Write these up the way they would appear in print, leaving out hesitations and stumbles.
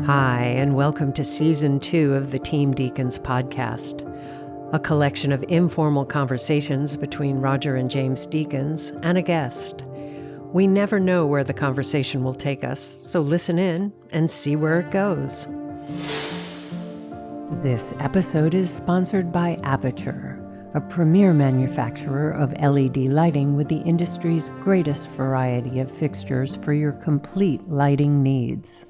Hi, and welcome to Season 2 of the Team Deakins Podcast, a collection of informal conversations between Roger and James Deakins and a guest. We never know where the conversation will take us, so listen in and see where it goes. This episode is sponsored by Aperture, a premier manufacturer of LED lighting with the industry's greatest variety of fixtures for your complete lighting needs.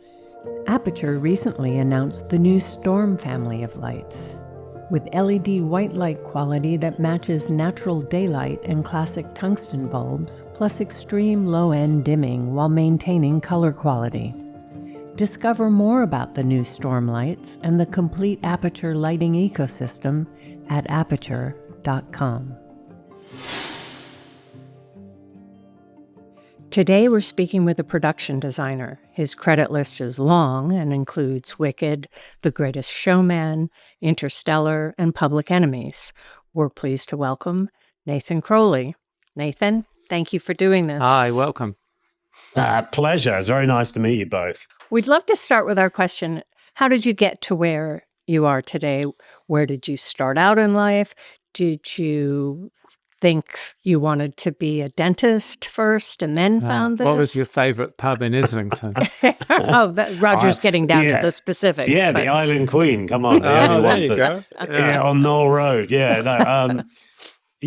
Aperture recently announced the new Storm family of lights. With LED white light quality that matches natural daylight and classic tungsten bulbs, plus extreme low-end dimming while maintaining color quality. Discover more about the new Storm lights and the complete Aperture lighting ecosystem at aperture.com. Today we're speaking with a production designer. His credit list is long and includes Wicked, The Greatest Showman, Interstellar, and Public Enemies. We're pleased to welcome Nathan Crowley. Nathan, thank you for doing this. Hi, welcome. Pleasure. It's very nice to meet you both. We'd love to start with our question. How did you get to where you are today? Where did you start out in life? Did you think you wanted to be a dentist first and then found this? What was your favorite pub in Islington? Roger's getting down to the specifics. Yeah, the Island Queen. Come on. There you go. Yeah, on Knoll Road. Yeah, no.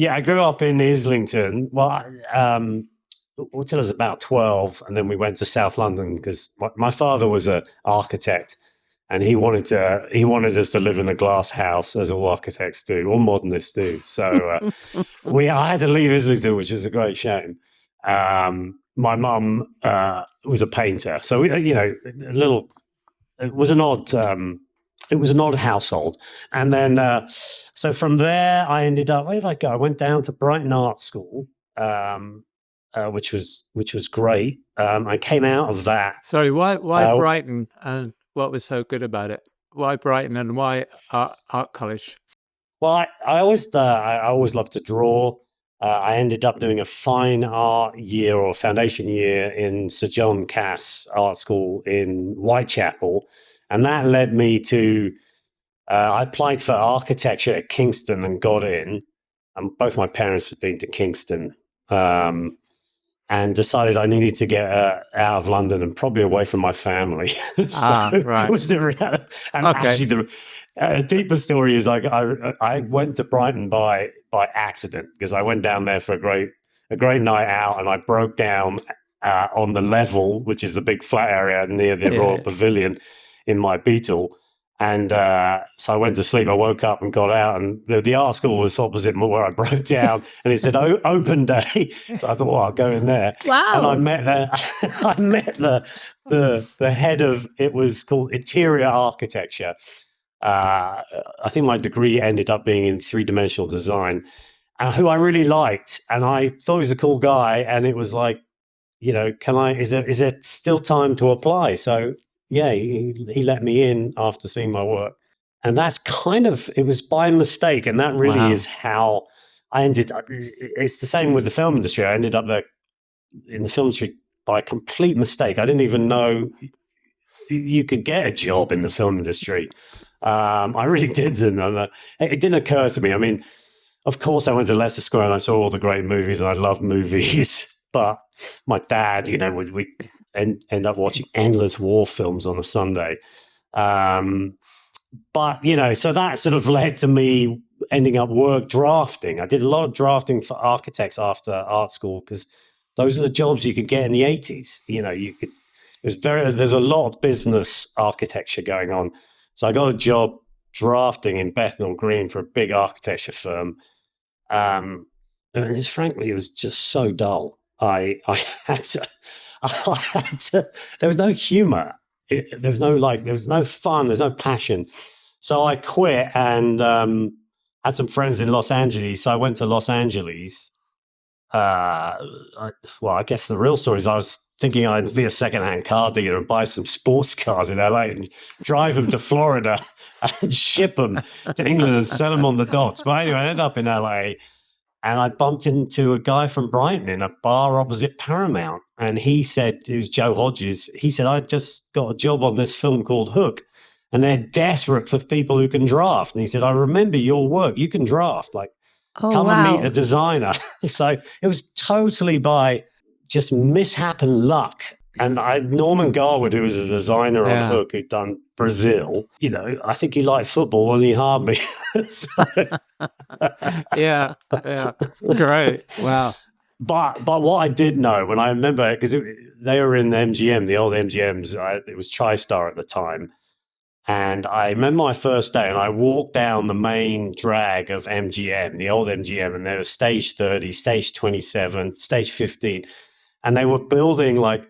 I grew up in Islington. Well, until I was about 12, and then we went to South London because my father was an architect. And he wanted us to live in a glass house, as all architects do, all modernists do. So I had to leave Islington, which was a great shame. My mum was a painter, so it was an odd household. And then so from there, I ended up. Where did I go? I went down to Brighton Art School, which was great. I came out of that. Sorry, why Brighton? And what was so good about it? Why Brighton and why art college? Well, I always loved to draw. I ended up doing a fine art year or foundation year in Sir John Cass Art School in Whitechapel. And that led me to, I applied for architecture at Kingston and got in. And both my parents had been to Kingston. And decided I needed to get out of London and probably away from my family. Right. Was the reality. And actually, the deeper story is I went to Brighton by accident because I went down there for a great night out, and I broke down on the level, which is the big flat area near the Royal Pavilion, in my Beetle. And so I went to sleep. I woke up and got out, and the art school was opposite where I broke down, and it said open day. So I thought, well, I'll go in there. Wow! And I met the head of, it was called Interior Architecture. I think my degree ended up being in 3-dimensional design, who I really liked, and I thought he was a cool guy. And it was like, is there still time to apply? So. Yeah, he let me in after seeing my work. And that's it was by mistake. And that really is how I ended up. It's the same with the film industry. I ended up there in the film industry by complete mistake. I didn't even know you could get a job in the film industry. I really didn't. And it didn't occur to me. I mean, of course, I went to Leicester Square and I saw all the great movies, and I love movies. But my dad, we end up watching endless war films on a Sunday. But, so that sort of led to me ending up drafting. I did a lot of drafting for architects after art school because those are the jobs you could get in the 80s. There's a lot of business architecture going on. So I got a job drafting in Bethnal Green for a big architecture firm. And frankly, it was just so dull. I had to, there was no humor. There was no fun. There's no passion. So I quit and had some friends in Los Angeles. So I went to Los Angeles. I guess the real story is I was thinking I'd be a secondhand car dealer and buy some sports cars in LA and drive them to Florida and ship them to England and sell them on the docks. But anyway, I ended up in LA And I bumped into a guy from Brighton in a bar opposite Paramount. And he said, it was Joe Hodges. He said, I just got a job on this film called Hook. And they're desperate for people who can draft. And he said, I remember your work. You can draft. Like, come and meet a designer. So it was totally by just mishap and luck. And Norman Garwood, who was a designer on Hook, who'd done Brazil, I think he liked football and he hired me. Yeah. Great. Wow. But what I did know, when I remember, because they were in the MGM, the old MGMs, it was TriStar at the time. And I remember my first day, and I walked down the main drag of MGM, the old MGM, and there was stage 30, stage 27, stage 15. And they were building like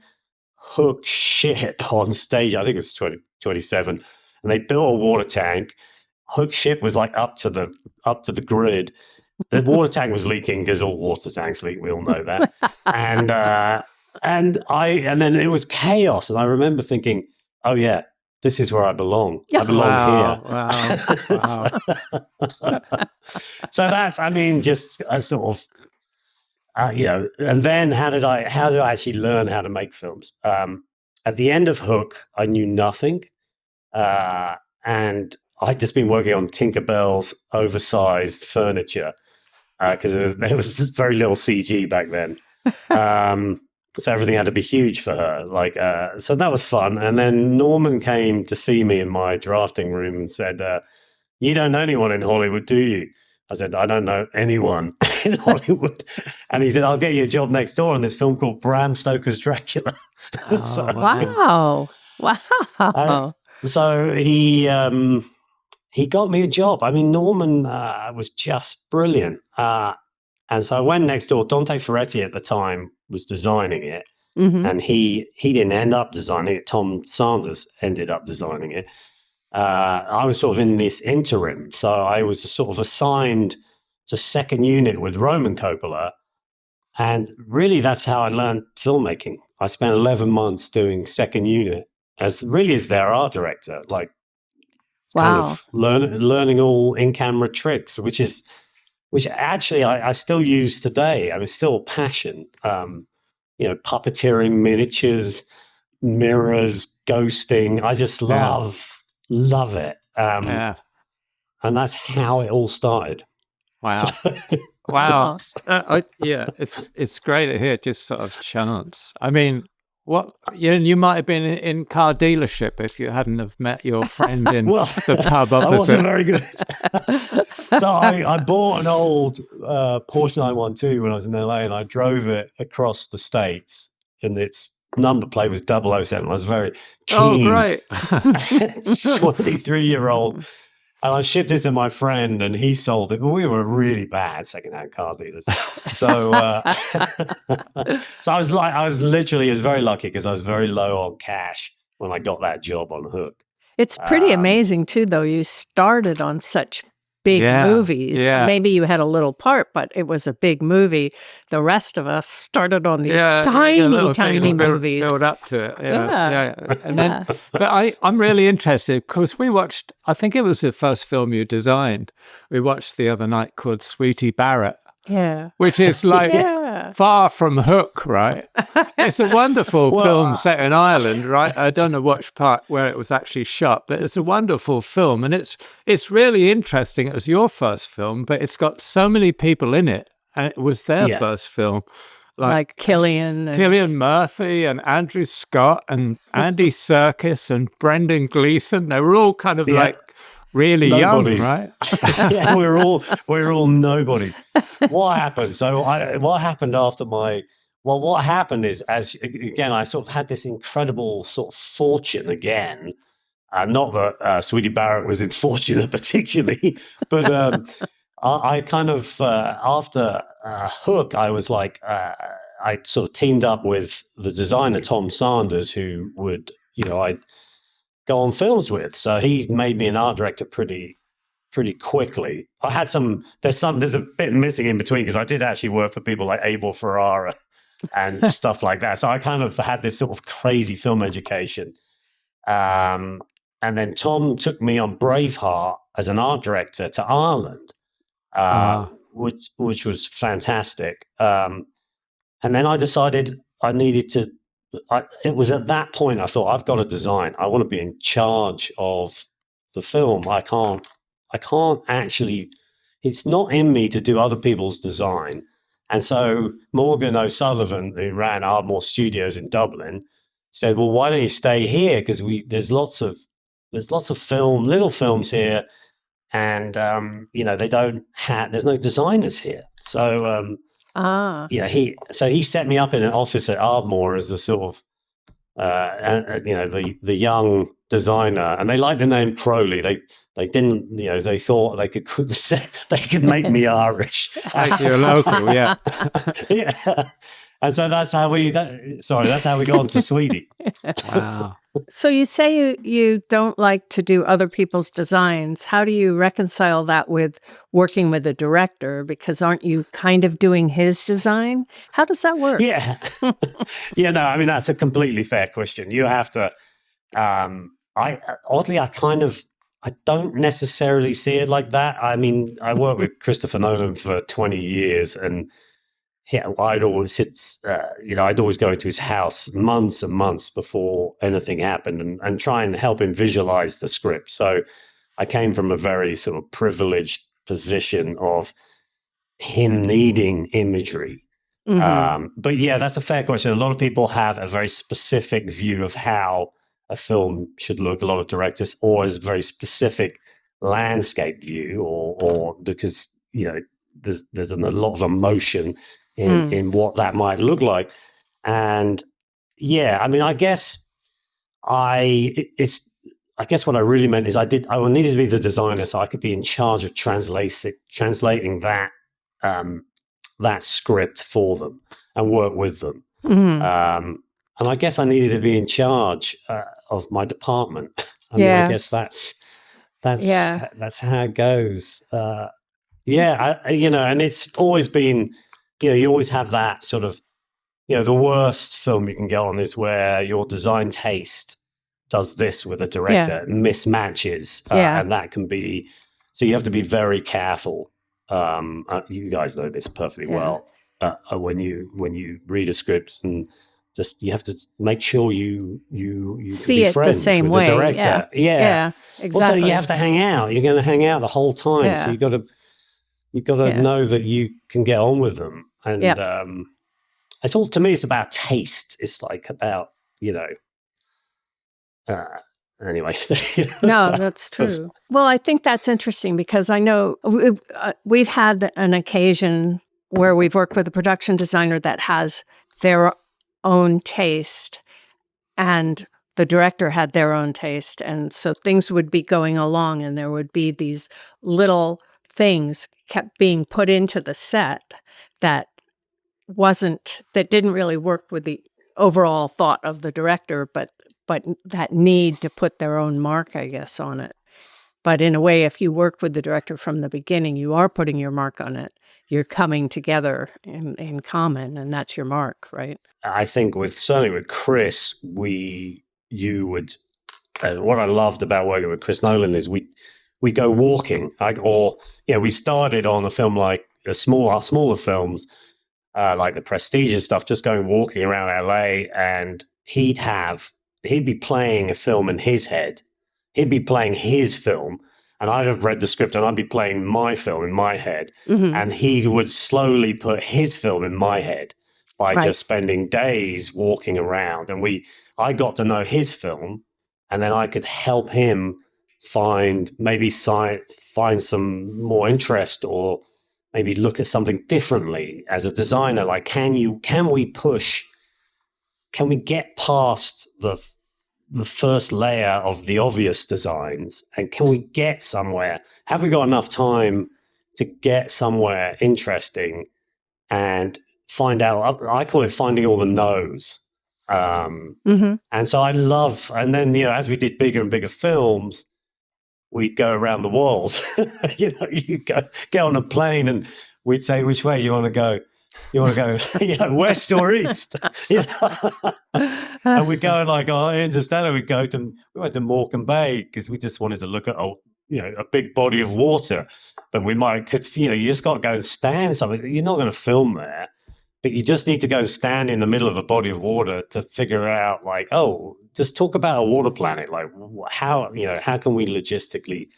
Hook ship on stage. I think it was 27. And they built a water tank. Hook ship was like up to the grid. The water tank was leaking because all water tanks leak. We all know that. And then it was chaos. And I remember thinking, oh yeah, this is where I belong. I belong here. Wow. So that's, just a sort of, and then how did I actually learn how to make films? At the end of Hook, I knew nothing. And I'd just been working on Tinkerbell's oversized furniture because there was very little CG back then. So everything had to be huge for her. So that was fun. And then Norman came to see me in my drafting room and said, you don't know anyone in Hollywood, do you? I said, I don't know anyone in Hollywood. And he said, I'll get you a job next door on this film called Bram Stoker's Dracula. Wow. So he got me a job. Norman was just brilliant. And so I went next door. Dante Ferretti at the time was designing it. Mm-hmm. And he didn't end up designing it. Tom Sanders ended up designing it. I was sort of in this interim. So I was sort of assigned to second unit with Roman Coppola. And really, that's how I learned filmmaking. I spent 11 months doing second unit as their art director, kind of learning all in-camera tricks, which actually I still use today. It's still a passion. Puppeteering, miniatures, mirrors, ghosting. I just love it. And that's how it all started. Wow. Wow. It's great to hear just sort of chance. You might have been in car dealership if you hadn't have met your friend in the pub opposite. I wasn't very good. So I bought an old Porsche 912 when I was in LA, and I drove it across the States, and its number plate was 007. I was very keen. Oh, great. 23-year-old. And I shipped it to my friend, and he sold it. But we were really bad secondhand car dealers. So, so I was very lucky because I was very low on cash when I got that job on Hook. It's pretty amazing too, though. You started on such big movies. Yeah. Maybe you had a little part, but it was a big movie. The rest of us started on these tiny movies. Build up to it. Yeah. And then, but I'm really interested because we watched, I think it was the first film you designed. We watched the other night called Sweetie Barrett. Yeah. Which is far from Hook, right? It's a wonderful film set in Ireland, right? I don't know which part where it was actually shot, but it's a wonderful film. And it's really interesting. It was your first film, but it's got so many people in it. And it was their first film. Like Cillian Murphy and Andrew Scott and Andy Serkis and Brendan Gleeson. They were all kind of really nobodies. Young, right? we're all nobodies. What happened? So what happened after what happened is, I sort of had this incredible sort of fortune again. Not that Sweetie Barrett was unfortunate particularly, but I kind of, after Hook, I was like, I sort of teamed up with the designer, Tom Sanders, who would, I'd go on films with. So he made me an art director pretty quickly. I had there's a bit missing in between because I did actually work for people like Abel Ferrara and stuff like that. So I kind of had this sort of crazy film education. And then Tom took me on Braveheart as an art director to Ireland, which was fantastic. And then I decided I needed to. It was at that point I thought, I've got to design. I want to be in charge of the film. I can't actually. It's not in me to do other people's design. And so Morgan O'Sullivan, who ran Ardmore Studios in Dublin, said, "Well, why don't you stay here? Because there's lots of little films here, and there's no designers here." So he set me up in an office at Ardmore as the sort of the young designer, and they liked the name Crowley. They didn't, they thought they could make me Irish. Like you're local, yeah. Yeah. And so that's how we got into Sweetie. Wow. So you say you don't like to do other people's designs. How do you reconcile that with working with a director? Because aren't you kind of doing his design? How does that work? Yeah. Yeah, no, I mean, that's a completely fair question. You have to, I don't necessarily see it like that. I mean, I worked with Christopher Nolan for 20 years, and I'd always go into his house months and months before anything happened and try and help him visualize the script. So I came from a very sort of privileged position of him needing imagery. Mm-hmm. But yeah, that's a fair question. A lot of people have a very specific view of how a film should look. A lot of directors always very specific landscape view, or because there's a lot of emotion in what that might look like. And yeah, I mean, I guess what I really meant is I needed to be the designer so I could be in charge of translating that script for them and work with them. Mm-hmm. And I guess I needed to be in charge of my department. I mean, I guess that's how it goes. And it's always been, you always have that sort of, the worst film you can get on is where your design taste does this with a director, mismatches, and that can be, so you have to be very careful. You guys know this perfectly well. When you read a script, and just you have to make sure you see be it friends the same with way. the director. Yeah, exactly. Also, you have to hang out. You're going to hang out the whole time, so you've got to know that you can get on with them. And it's all, to me, it's about taste. It's like about anyway. No, that's true. Well, I think that's interesting because I know we've had an occasion where we've worked with a production designer that has their own taste and the director had their own taste. And so things would be going along and there would be these little things kept being put into the set that didn't really work with the overall thought of the director, but that need to put their own mark, I guess, on it. But in a way, if you work with the director from the beginning, you are putting your mark on it. You're coming together in common, and that's your mark, right? I think certainly with Chris, what I loved about working with Chris Nolan is we go walking, we started on a film like our smaller films, like the Prestige stuff, just going walking around LA, and he'd be playing a film in his head. He'd be playing his film, and I'd have read the script, and I'd be playing my film in my head. Mm-hmm. And he would slowly put his film in my head by just spending days walking around. And I got to know his film, and then I could help him find some more interest, or maybe look at something differently as a designer. Like, can we get past the first layer of the obvious designs, and can we get somewhere? Have we got enough time to get somewhere interesting and find out? I call it finding all the no's. And so and then, as we did bigger and bigger films, we'd go around the world. You'd get on a plane and we'd say, which way you want to go? You want to go, west or east? And we'd go like on Interstellar. We went to Morecambe Bay because we just wanted to look at a big body of water, but you just got to go and stand something. You're not going to film there, but you just need to go and stand in the middle of a body of water to figure out, like, oh, just talk about a water planet. Like, how can we logistically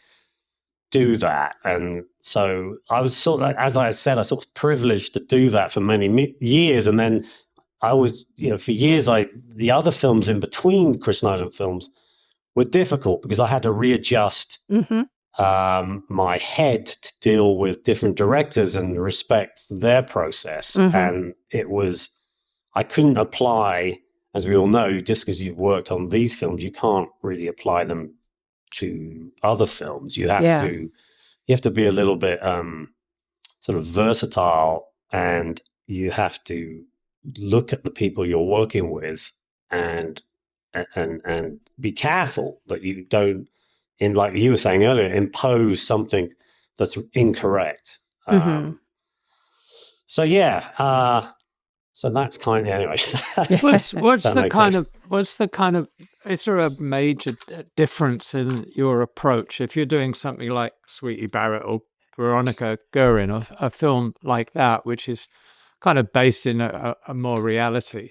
do that? And so I was sort of, as I said, I sort of privileged to do that for many years. And then I was, for years, the other films in between Chris Nolan films were difficult because I had to readjust my head to deal with different directors and respect their process. And I couldn't apply, as we all know, just because you've worked on these films, you can't really apply them to other films. You have to be a little bit sort of versatile, and you have to look at the people you're working with and be careful that you don't, like you were saying earlier, impose something that's incorrect. So that's kind of, anyway. What's the kind of is there a major difference in your approach if you're doing something like Sweetie Barrett or Veronica Guerin, or a film like that, which is kind of based in a more reality,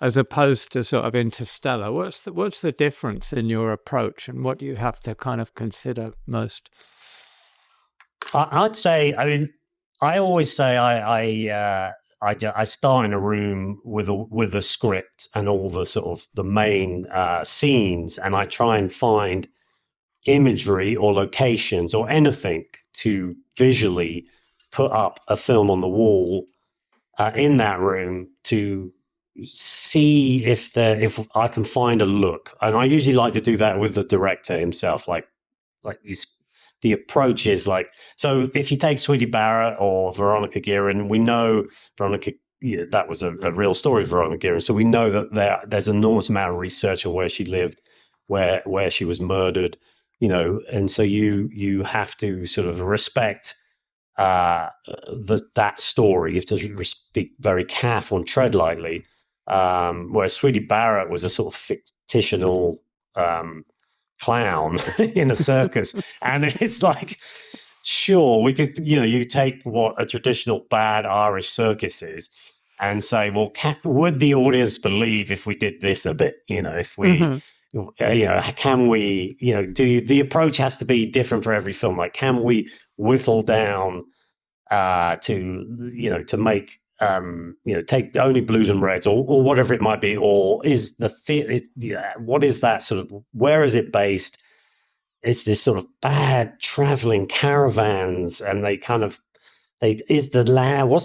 as opposed to sort of Interstellar? What's the difference in your approach, and what do you have to kind of consider most? I'd say, I always say I start in a room with a script and all the sort of the main scenes, and I try and find imagery or locations or anything to visually put up a film on the wall in that room to see if I can find a look. And I usually like to do that with the director himself. Like the approach is like, so if you take Sweetie Barrett or Veronica Guerin, we know Veronica, that was a real story of Veronica Guerin. So we know that there's an enormous amount of research on where she lived, where she was murdered, and so you have to sort of respect that story. You have to be very careful and tread lightly. Whereas Sweetie Barrett was a sort of fictional clown in a circus, and it's like, sure, we could, you take what a traditional bad Irish circus is and say, well, would the audience believe if we did this a bit? If we, can we, the approach has to be different for every film. Like, can we whittle down to make take only blues and reds or whatever it might be, or is what is that sort of, where is it based? It's this sort of bad traveling caravans, and what's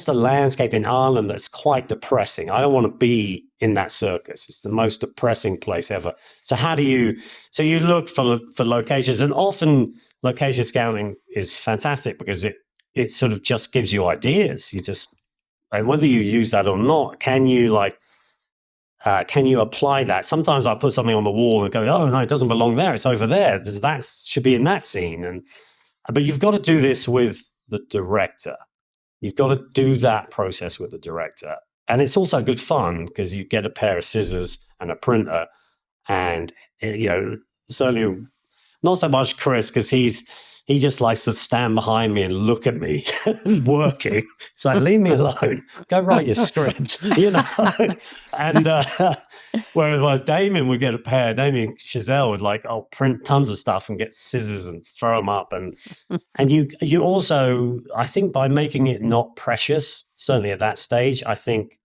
the landscape in Ireland that's quite depressing? I don't want to be in that circus. It's the most depressing place ever. So you look for locations, and often location scouting is fantastic because it sort of just gives you ideas. And whether you use that or not, can you apply that? Sometimes I put something on the wall and go, oh no, it doesn't belong there. It's over there. That should be in that scene. But you've got to do this with the director. You've got to do that process with the director. And it's also good fun because you get a pair of scissors and a printer, and certainly not so much Chris, because he just likes to stand behind me and look at me working. It's like, leave me alone. Go write your script, And whereas Damien would get a pair, Damien Chazelle would print tons of stuff and get scissors and throw them up. And you also, I think, by making it not precious, certainly at that stage, I think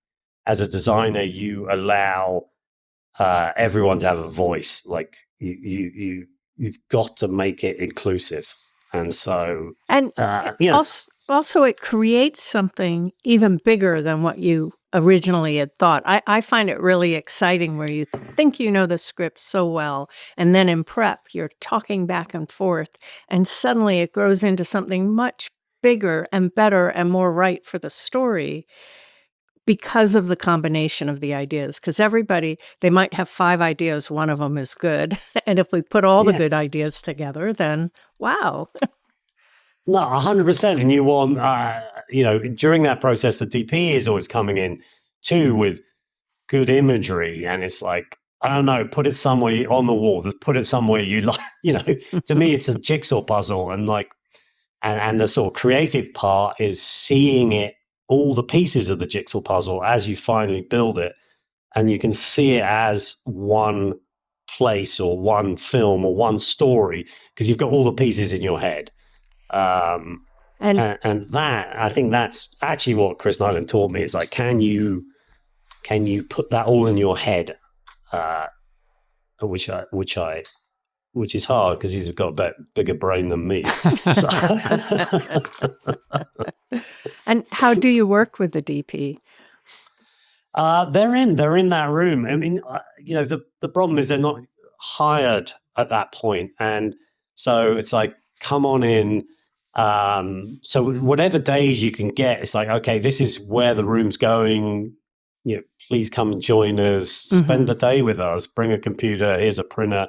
as a designer, you allow everyone to have a voice. Like you've got to make it inclusive. And so, also it creates something even bigger than what you originally had thought. I find it really exciting where you think you know the script so well, and then in prep, you're talking back and forth, and suddenly it grows into something much bigger and better and more right for the story because of the combination of the ideas. Because they might have 5 ideas, one of them is good. And if we put all the good ideas together, then wow. No, 100%. And you want, during that process, the DP is always coming in too with good imagery. And it's like, I don't know, put it somewhere on the wall. Just put it somewhere you like. To me, it's a jigsaw puzzle, and and the sort of creative part is seeing it, all the pieces of the jigsaw puzzle as you finally build it, and you can see it as one place or one film or one story because you've got all the pieces in your head. And that, I think that's actually what Chris Nyland taught me. It's like, can you put that all in your head? Which is hard because he's got a bigger brain than me. And how do you work with the DP? They're in that room. I mean, the problem is they're not hired at that point, and so it's like, come on in. So whatever days you can get, it's like, okay, this is where the room's going. Please come and join us. Spend the day with us. Bring a computer. Here's a printer.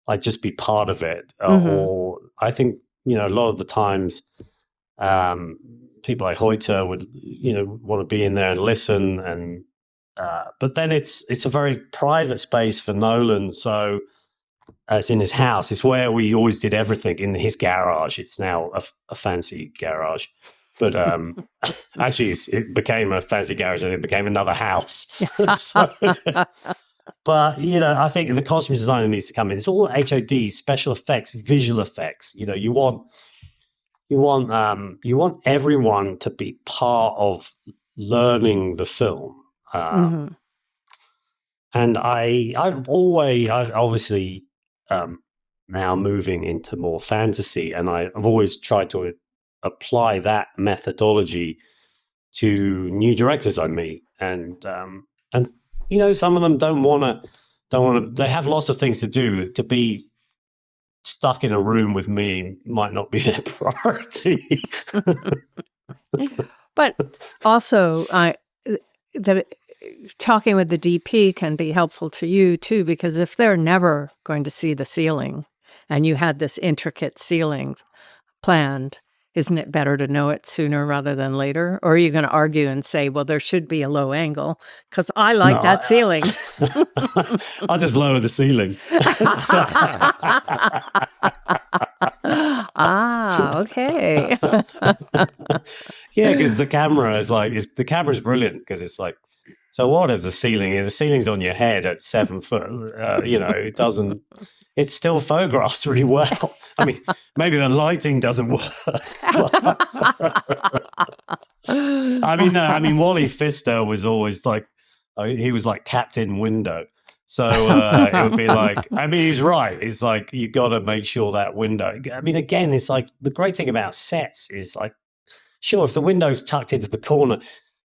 Like, just be part of it. Or I think a lot of the times, people like Hoyter would want to be in there and listen. And but then it's a very private space for Nolan. So it's in his house. It's where we always did everything, in his garage. It's now a fancy garage. But actually, it became a fancy garage and it became another house. But, I think the costume designer needs to come in. It's all HOD, special effects, visual effects. You want everyone to be part of learning the film. And I've obviously now moving into more fantasy, and I've always tried to apply that methodology to new directors I meet, and some of them don't want to. They have lots of things to do. To be stuck in a room with me might not be their priority. But also, talking with the DP can be helpful to you too, because if they're never going to see the ceiling, and you had this intricate ceiling planned, isn't it better to know it sooner rather than later? Or are you going to argue and say, well, there should be a low angle because I like that ceiling? I'll just lower the ceiling. Okay. Yeah, because the camera is the camera's brilliant because it's like, so what if the ceiling's on your head at 7 foot? It doesn't. It still photographs really well. I mean, maybe the lighting doesn't work. I mean, Wally Pfister was always like, he was like Captain Window. So it would be like, I mean, he's right. It's like, you got to make sure that window. I mean, again, it's like the great thing about sets is like, sure, if the window's tucked into the corner,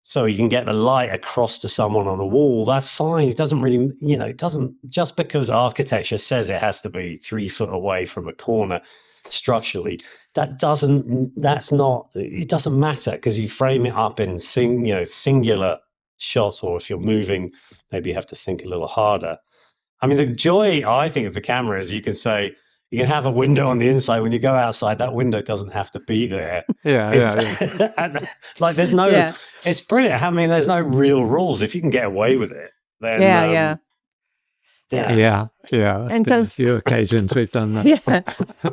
so you can get the light across to someone on a wall, that's fine. It doesn't really, it doesn't, just because architecture says it has to be 3 foot away from a corner structurally, it doesn't matter because you frame it up in singular shots, or if you're moving, maybe you have to think a little harder. I mean, the joy, I think, of the camera is you can have a window on the inside. When you go outside, that window doesn't have to be there. Yeah. And, like, there's no, it's brilliant. I mean, there's no real rules. If you can get away with it, then Yeah. And a few occasions we've done that. Yeah.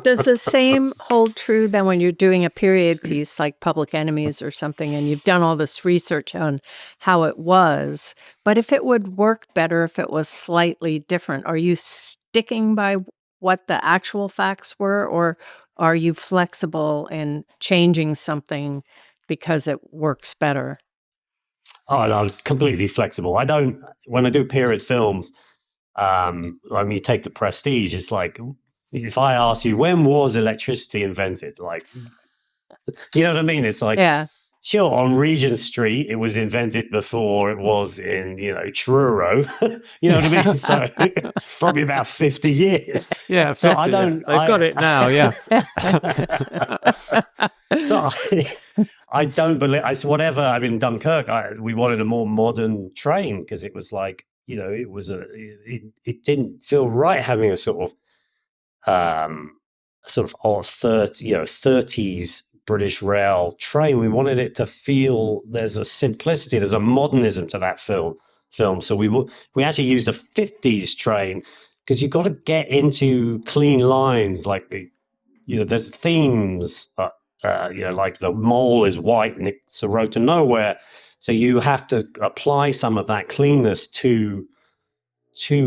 Does the same hold true then when you're doing a period piece like Public Enemies or something, and you've done all this research on how it was, but if it would work better if it was slightly different, are you sticking by what the actual facts were, or are you flexible in changing something because it works better? Oh, no, I'm completely flexible. When I do period films, I mean, you take The Prestige, it's like, if I ask you, when was electricity invented? Like, you know what I mean? It's like, sure, on Regent Street, it was invented before it was in, Truro. You know what I mean? So probably about 50 years. Yeah. 50, so I don't. I've got it now. Yeah. So I don't believe. Whatever. I mean, Dunkirk, we wanted a more modern train because it was like, it was it didn't feel right having a sort of old 30s British Rail train. We wanted it to feel there's a simplicity, there's a modernism to that film. film. So we actually used a 50s train because you've got to get into clean lines. Like there's themes. Like the mole is white and it's a road to nowhere. So you have to apply some of that cleanness to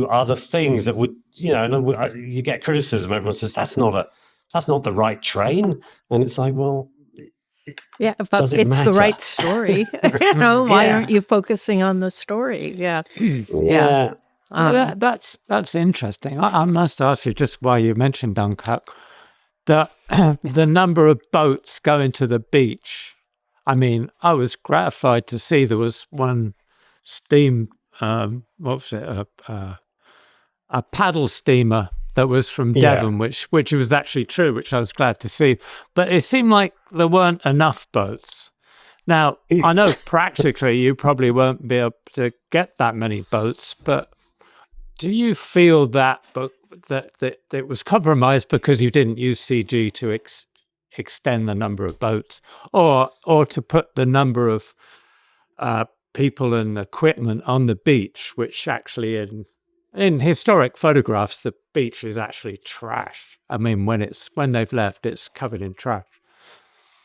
other things that would, you get criticism. Everyone says that's not the right train, and it's like, well, yeah, but does it it's matter? the right story. Why aren't you focusing on the story? Yeah. That's interesting. I must ask you, just while you mentioned Dunkirk, the number of boats going to the beach. I mean, I was gratified to see there was one steam, what was it, a paddle steamer that was from Devon, which was actually true, which I was glad to see. But it seemed like there weren't enough boats. Now, I know practically you probably won't be able to get that many boats, but do you feel that it was compromised because you didn't use CG to extend the number of boats, or to put the number of people and equipment on the beach, which actually in historic photographs the beach is actually trash. I mean, when they've left, it's covered in trash.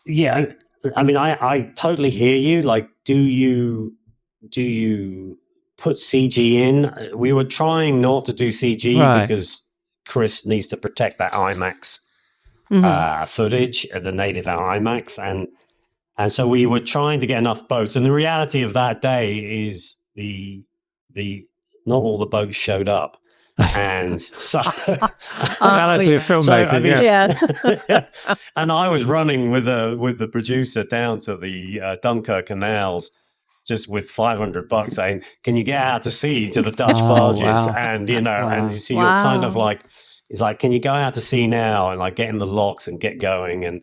Yeah, I mean, I totally hear you. Like, do you put CG in? We were trying not to do CG because Chris needs to protect that IMAX footage, the native IMAX, and so we were trying to get enough boats. And the reality of that day is the not all the boats showed up, and so reality of filmmaking. And I was running with the producer down to the Dunkirk canals, just with $500 saying, "Can you get out to sea to the Dutch barges?" Wow. And and you see, you're kind of like, it's like, "Can you go out to sea now?" And like get in the locks and get going. And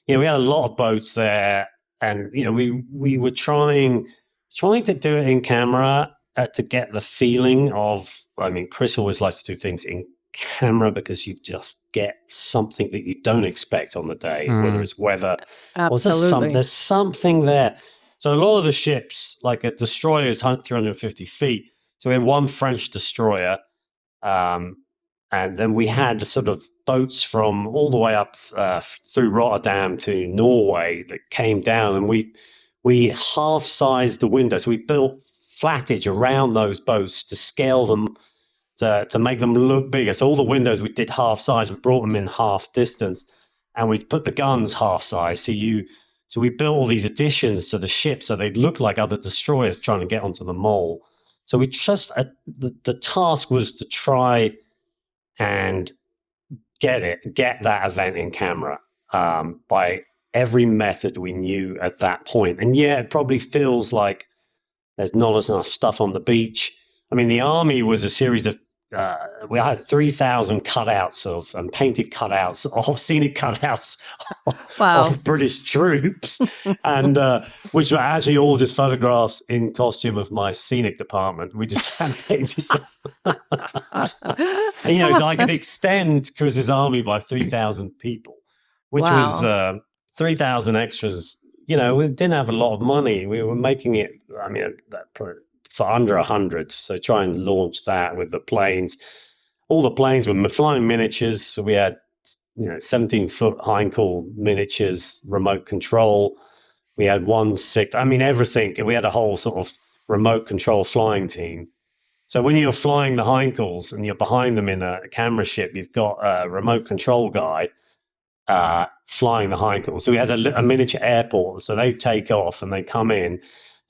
we had a lot of boats there, and we were trying to do it in camera to get the feeling of. I mean, Chris always likes to do things in camera because you just get something that you don't expect on the day, whether it's weather. Absolutely. Or there's something there. So a lot of the ships, like a destroyer, is 350 feet. So we had one French destroyer, and then we had sort of boats from all the way up through Rotterdam to Norway that came down, and we half-sized the window. So we built flattage around those boats to scale them, to make them look bigger. So all the windows we did half-size. We brought them in half distance, and we put the guns half-size. So we built all these additions to the ship so they'd look like other destroyers trying to get onto the mole. So we just, the task was to try and get that event in camera by every method we knew at that point. And it probably feels like there's not enough stuff on the beach. I mean, the army was a series of, we had 3,000 cutouts and painted cutouts, or scenic cutouts of British troops, and which were actually all just photographs in costume of my scenic department. We just hand painted them. And, so I could extend Chris's army by 3,000 people, which was 3,000 extras. We didn't have a lot of money. We were making it, I mean, for under 100. So try and launch that with the planes. All the planes were flying miniatures. So we had, 17-foot Heinkel miniatures, remote control. We had everything. We had a whole sort of remote control flying team. So when you're flying the Heinkels and you're behind them in a camera ship, you've got a remote control guy flying the Heinkel. So we had a miniature airport. So they take off and they come in,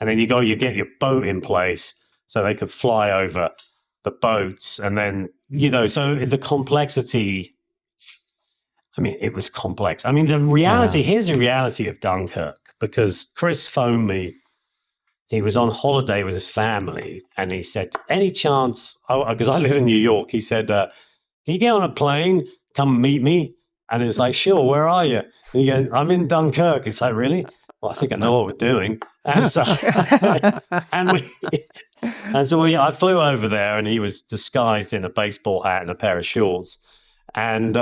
and then you get your boat in place so they could fly over the boats. And then, so the complexity, I mean, it was complex. I mean, here's the reality of Dunkirk, because Chris phoned me. He was on holiday with his family, and he said, any chance, because I live in New York, he said, can you get on a plane, come meet me? And it's like, sure, where are you? And he goes, I'm in Dunkirk. It's like, really? Well, I think I know what we're doing. And so, I flew over there, and he was disguised in a baseball hat and a pair of shorts. And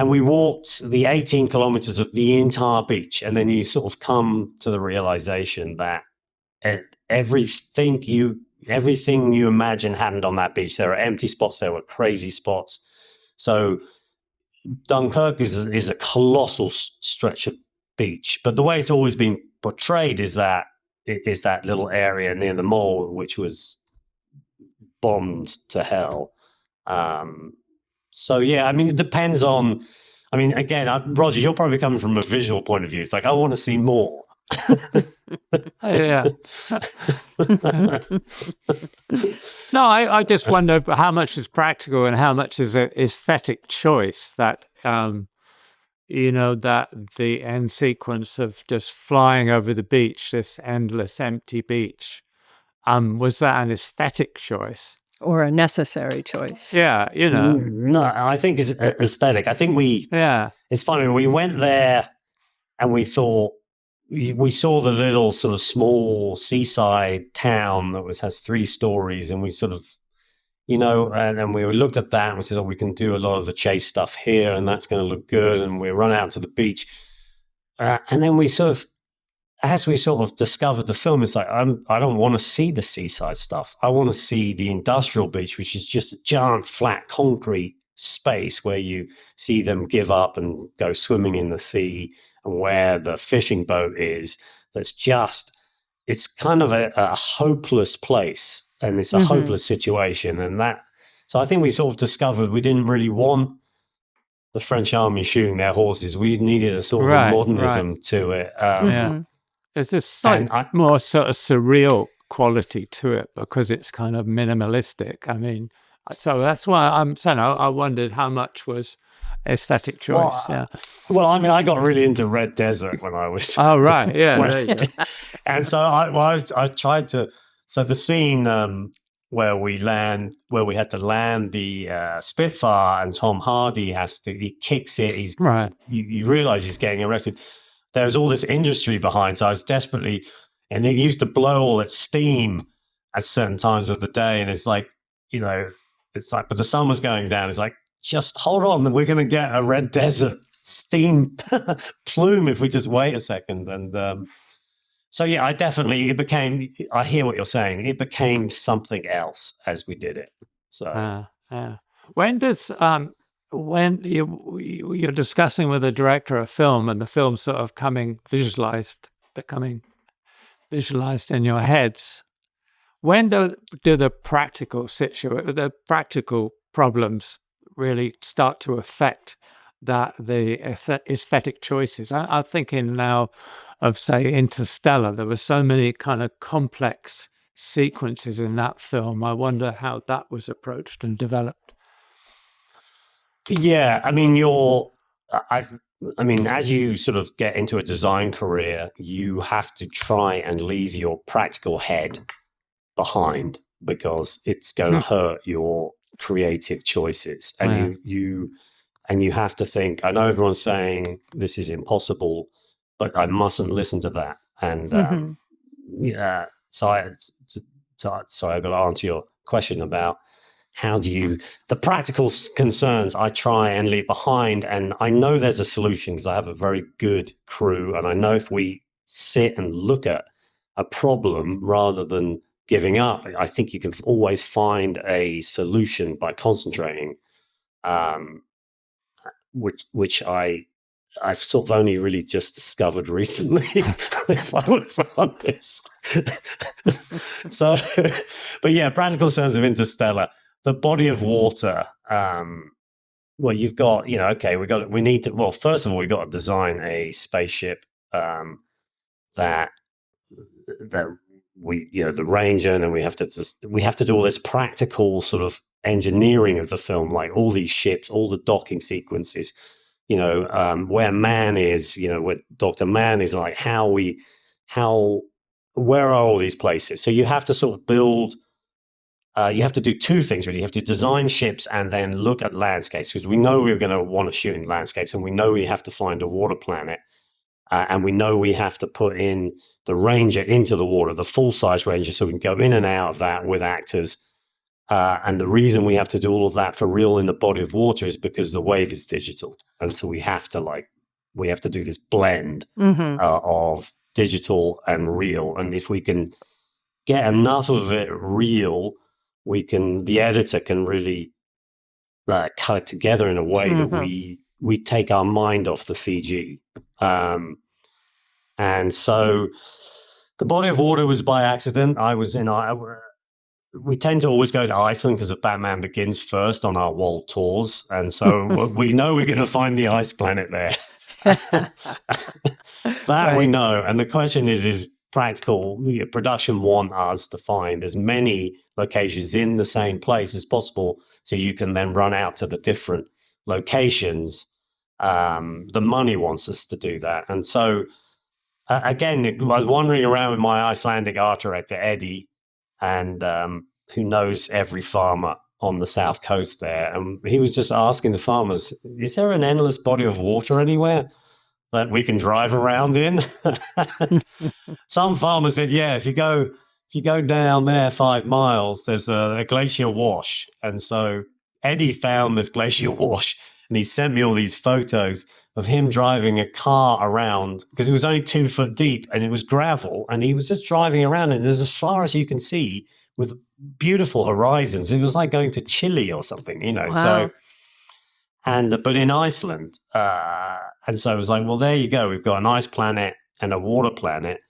we walked the 18 kilometers of the entire beach. And then you sort of come to the realization that everything everything you imagine happened on that beach. There were empty spots, there were crazy spots. So Dunkirk is a colossal stretch of beach, but the way it's always been portrayed is that little area near the mall, which was bombed to hell. So yeah, I mean, it depends on. I mean, again, Roger, you're probably coming from a visual point of view. It's like I want to see more. Yeah. No, I just wonder how much is practical and how much is an aesthetic choice that, that the end sequence of just flying over the beach, this endless empty beach, was that an aesthetic choice? Or a necessary choice? Yeah, No, I think it's aesthetic. I think it's funny, we went there and we thought, we saw the little sort of small seaside town that has 3 stories, and we sort of, and then we looked at that and we said, we can do a lot of the chase stuff here, and that's going to look good. And we run out to the beach. And then as we sort of discovered the film, it's like, I don't want to see the seaside stuff. I want to see the industrial beach, which is just a giant flat concrete space where you see them give up and go swimming in the sea, and where the fishing boat is. It's kind of a hopeless place, and it's a hopeless situation. So I think we sort of discovered we didn't really want the French army shooting their horses. We needed a sort of modernism to it. Yeah. There's this more sort of surreal quality to it because it's kind of minimalistic. I mean, so that's why I'm saying I wondered how much was aesthetic choice. Well, I mean, I got really into Red Desert when I was. Oh, right. Yeah. And so I tried to. So the scene where we had to land the Spitfire, and Tom Hardy he kicks it. He's right. You realize he's getting arrested. There's all this industry behind. So I was desperately, and it used to blow all its steam at certain times of the day. And it's like, but the sun was going down. It's like, just hold on, we're going to get a Red Desert steam plume if we just wait a second. And so, yeah, I hear what you're saying. It became something else as we did it. So, when does, when you're discussing with a director a film and the film sort of becoming visualized in your heads, when do the practical problems really start to affect the aesthetic choices? I'm thinking now of, say, Interstellar. There were so many kind of complex sequences in that film. I wonder how that was approached and developed. Yeah, I mean, as you sort of get into a design career, you have to try and leave your practical head behind because it's going to hurt your creative choices. And you have to think, I know everyone's saying this is impossible, but I mustn't listen to that. And so I got to answer your question about the practical concerns I try and leave behind. And I know there's a solution because I have a very good crew. And I know if we sit and look at a problem rather than giving up, I think you can always find a solution by concentrating, which I've sort of only really just discovered recently, if I was honest. So, but yeah, practical concerns of Interstellar. The body of water, well, you've got, first of all, we've got to design a spaceship that we, the Ranger, and then we have to do all this practical sort of engineering of the film, like all these ships, all the docking sequences, where Mann is, where Dr. Mann is, like where are all these places? So you have to sort of build. You have to do 2 things, really. You have to design ships and then look at landscapes, because we know we're going to want to shoot in landscapes, and we know we have to find a water planet, and we know we have to put in the Ranger into the water, the full-size Ranger, so we can go in and out of that with actors. And the reason we have to do all of that for real in the body of water is because the wave is digital, and so we have to do this blend of digital and real. And if we can get enough of it real, the editor can really cut it together in a way that we take our mind off the CG. And so the body of water was by accident. We tend to always go to Iceland because of Batman Begins first on our world tours. And so we know we're going to find the ice planet there. That we know. And the question is practical. Production want us to find as many locations in the same place as possible so you can then run out to the different locations. The money wants us to do that. And so, again, I was wandering around with my Icelandic art director, Eddie, and who knows every farmer on the south coast there. And he was just asking the farmers, is there an endless body of water anywhere that we can drive around in? Some farmers said, yeah, if you go down there 5 miles, there's a glacier wash. And so Eddie found this glacier wash, and he sent me all these photos of him driving a car around, because it was only 2 foot deep and it was gravel, and he was just driving around, and there's as far as you can see with beautiful horizons. It was like going to Chile or something, Wow. So, but in Iceland, and so it was like, well, there you go. We've got an ice planet and a water planet.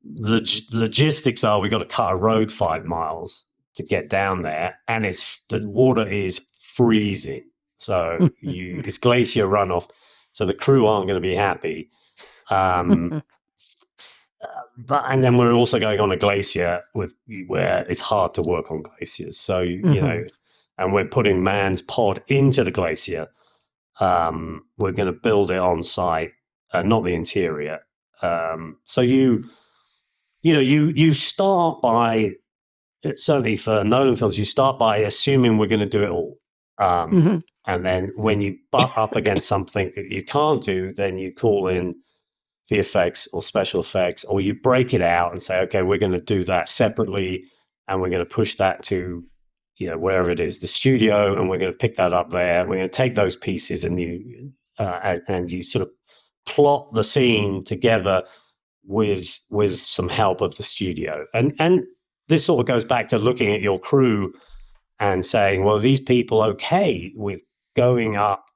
Logistics are, we got to cut a road 5 miles to get down there, and the water is freezing. So it's glacier runoff. So the crew aren't going to be happy. And then we're also going on a glacier where it's hard to work on glaciers. So, and we're putting man's pod into the glacier. We're going to build it on site, not the interior. So you start by, certainly for Nolan films, you start by assuming we're going to do it all. And then when you butt up against something that you can't do, then you call in VFX or special effects, or you break it out and say, okay, we're going to do that separately, and we're going to push that to, wherever it is, the studio, and we're going to pick that up there. We're going to take those pieces, and you sort of plot the scene together with some help of the studio. And this sort of goes back to looking at your crew and saying, well, are these people okay with going up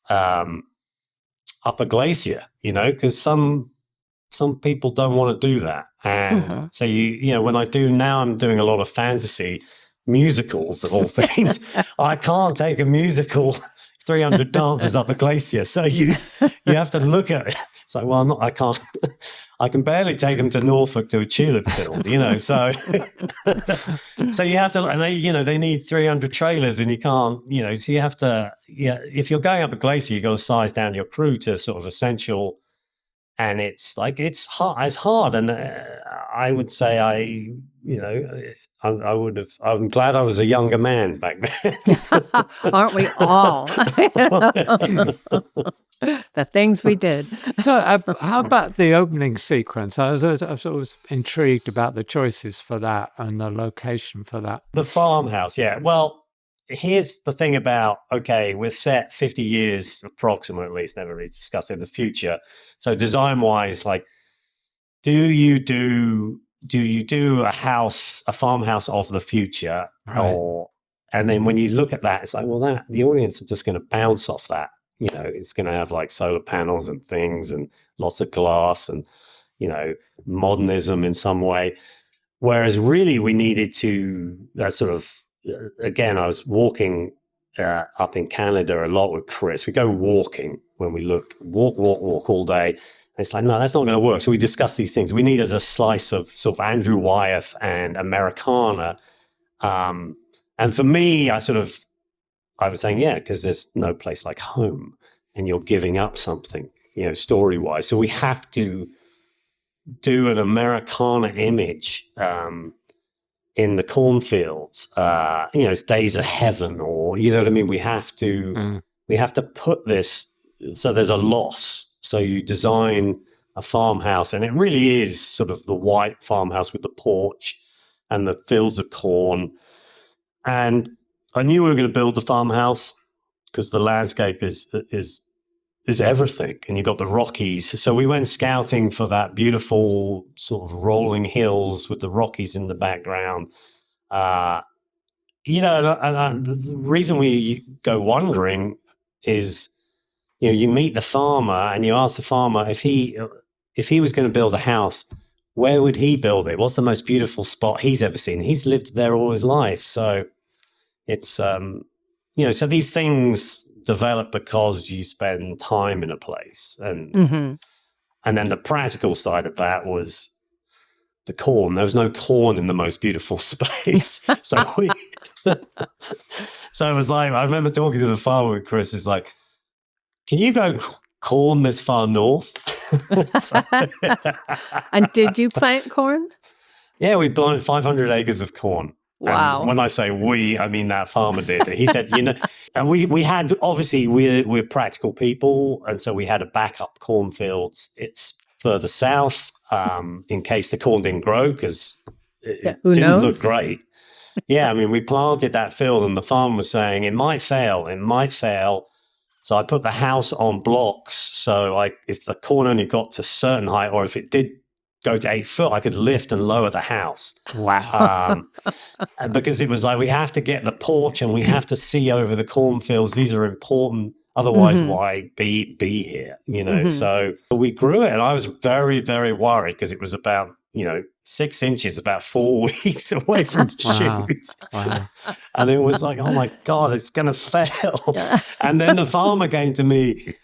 a glacier? Because some people don't want to do that. And so when I'm doing a lot of fantasy musicals of all things. I can't take a musical 300 dancers up a glacier. So you have to look at it. It's like, well, I can't. I can barely take them to Norfolk to a tulip field, So, so you have to, and they need 300 trailers, and you can't, So you have to, if you're going up a glacier, you got to size down your crew to sort of essential, and it's hard. It's hard, and I would say I'm glad I was a younger man back then. Aren't we all? The things we did. So how about the opening sequence? I was always intrigued about the choices for that and the location for that. The farmhouse, yeah. Well, here's the thing about, okay, we're set 50 years approximately, it's never really discussed in the future. So design-wise, like, do you do a farmhouse of the future, right? And then when you look at that, it's like, well, the audience are just going to bounce off that. It's going to have like solar panels and things and lots of glass and, modernism in some way. Whereas really we needed to again, I was walking up in Canada a lot with Chris. We go walking when we walk all day. And it's like, no, that's not going to work. So we discussed these things. We needed a slice of sort of Andrew Wyeth and Americana. And for me, I was saying, yeah, because there's no place like home, and you're giving up something, story-wise. So we have to do an Americana image in the cornfields. It's Days of Heaven, or you know what I mean. We have to put this. So there's a loss. So you design a farmhouse, and it really is sort of the white farmhouse with the porch and the fields of corn. And I knew we were going to build the farmhouse because the landscape is there's everything, and you've got the Rockies. So we went scouting for that beautiful sort of rolling hills with the Rockies in the background. The reason we go wandering is, you meet the farmer and you ask the farmer if he was going to build a house, where would he build it? What's the most beautiful spot he's ever seen? He's lived there all his life. So it's, so these things develop because you spend time in a place. And then the practical side of that was the corn. There was no corn in the most beautiful space. So it was like, I remember talking to the farmer with Chris, it's like, can you go corn this far north? And did you plant corn? Yeah, we planted 500 acres of corn. Wow. And when I say we, I mean that farmer did. He said, and we had, obviously, we're practical people. And so we had a backup cornfields. It's further south in case the corn didn't grow, because it didn't look great. Yeah, I mean, we planted that field and the farmer was saying, it might fail. So I put the house on blocks. So if the corn only got to a certain height, or if it did go to 8 foot, I could lift and lower the house. Wow. Because it was like, we have to get the porch and we have to see over the cornfields. These are important. Otherwise, why be here? So we grew it, and I was very, very worried because it was about, 6 inches, about 4 weeks away from shoot. Wow. And it was like, oh my God, it's going to fail. And then the farmer came to me.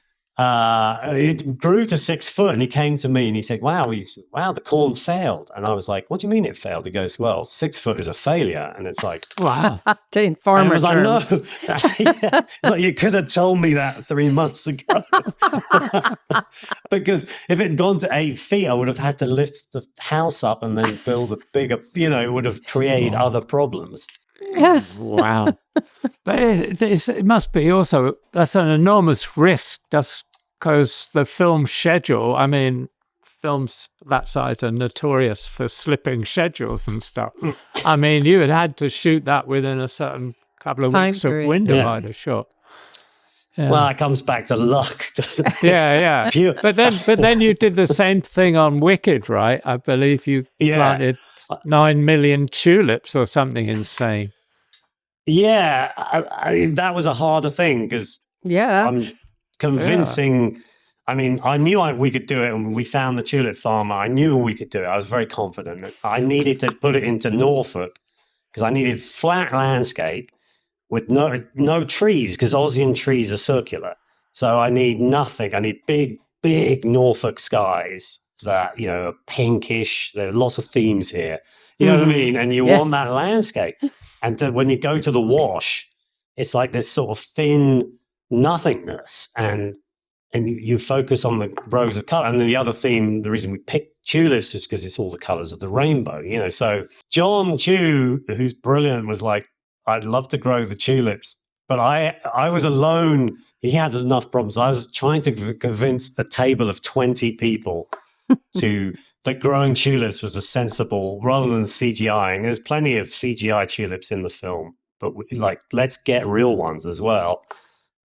It grew to 6 foot, and he came to me and he said, wow, the corn failed. And I was like, what do you mean it failed? He goes, well, 6 foot is a failure. And it's like, wow. In farmer terms. I know. Yeah. It's like, you could have told me that 3 months ago. Because if it had gone to 8 feet, I would have had to lift the house up and then build a bigger, it would have created other problems. Yeah. Wow. But it must be also, that's an enormous risk, just because the film schedule, I mean, films that size are notorious for slipping schedules and stuff. I mean, you had to shoot that within a certain couple of weeks of window, I'd have shot. Yeah. Well, it comes back to luck, doesn't it? Yeah. But then you did the same thing on Wicked, right? I believe you planted 9 million tulips or something insane. Yeah, that was a harder thing because I'm convincing. I mean, I knew we could do it, and we found the tulip farmer. I knew we could do it. I was very confident. I needed to put it into Norfolk because I needed flat landscape with no trees, because Aussian trees are circular. So I need nothing. I need big Norfolk skies that are pinkish. There are lots of themes here. You know what I mean? And you want that landscape. And when you go to the wash, it's like this sort of thin nothingness, and you focus on the rows of color. And then the other theme, the reason we picked tulips is because it's all the colors of the rainbow. So John Chu, who's brilliant, was like, I'd love to grow the tulips, but I was alone. He had enough problems. I was trying to convince a table of 20 people that growing tulips was a sensible, rather than CGI. There's plenty of CGI tulips in the film, but let's get real ones as well.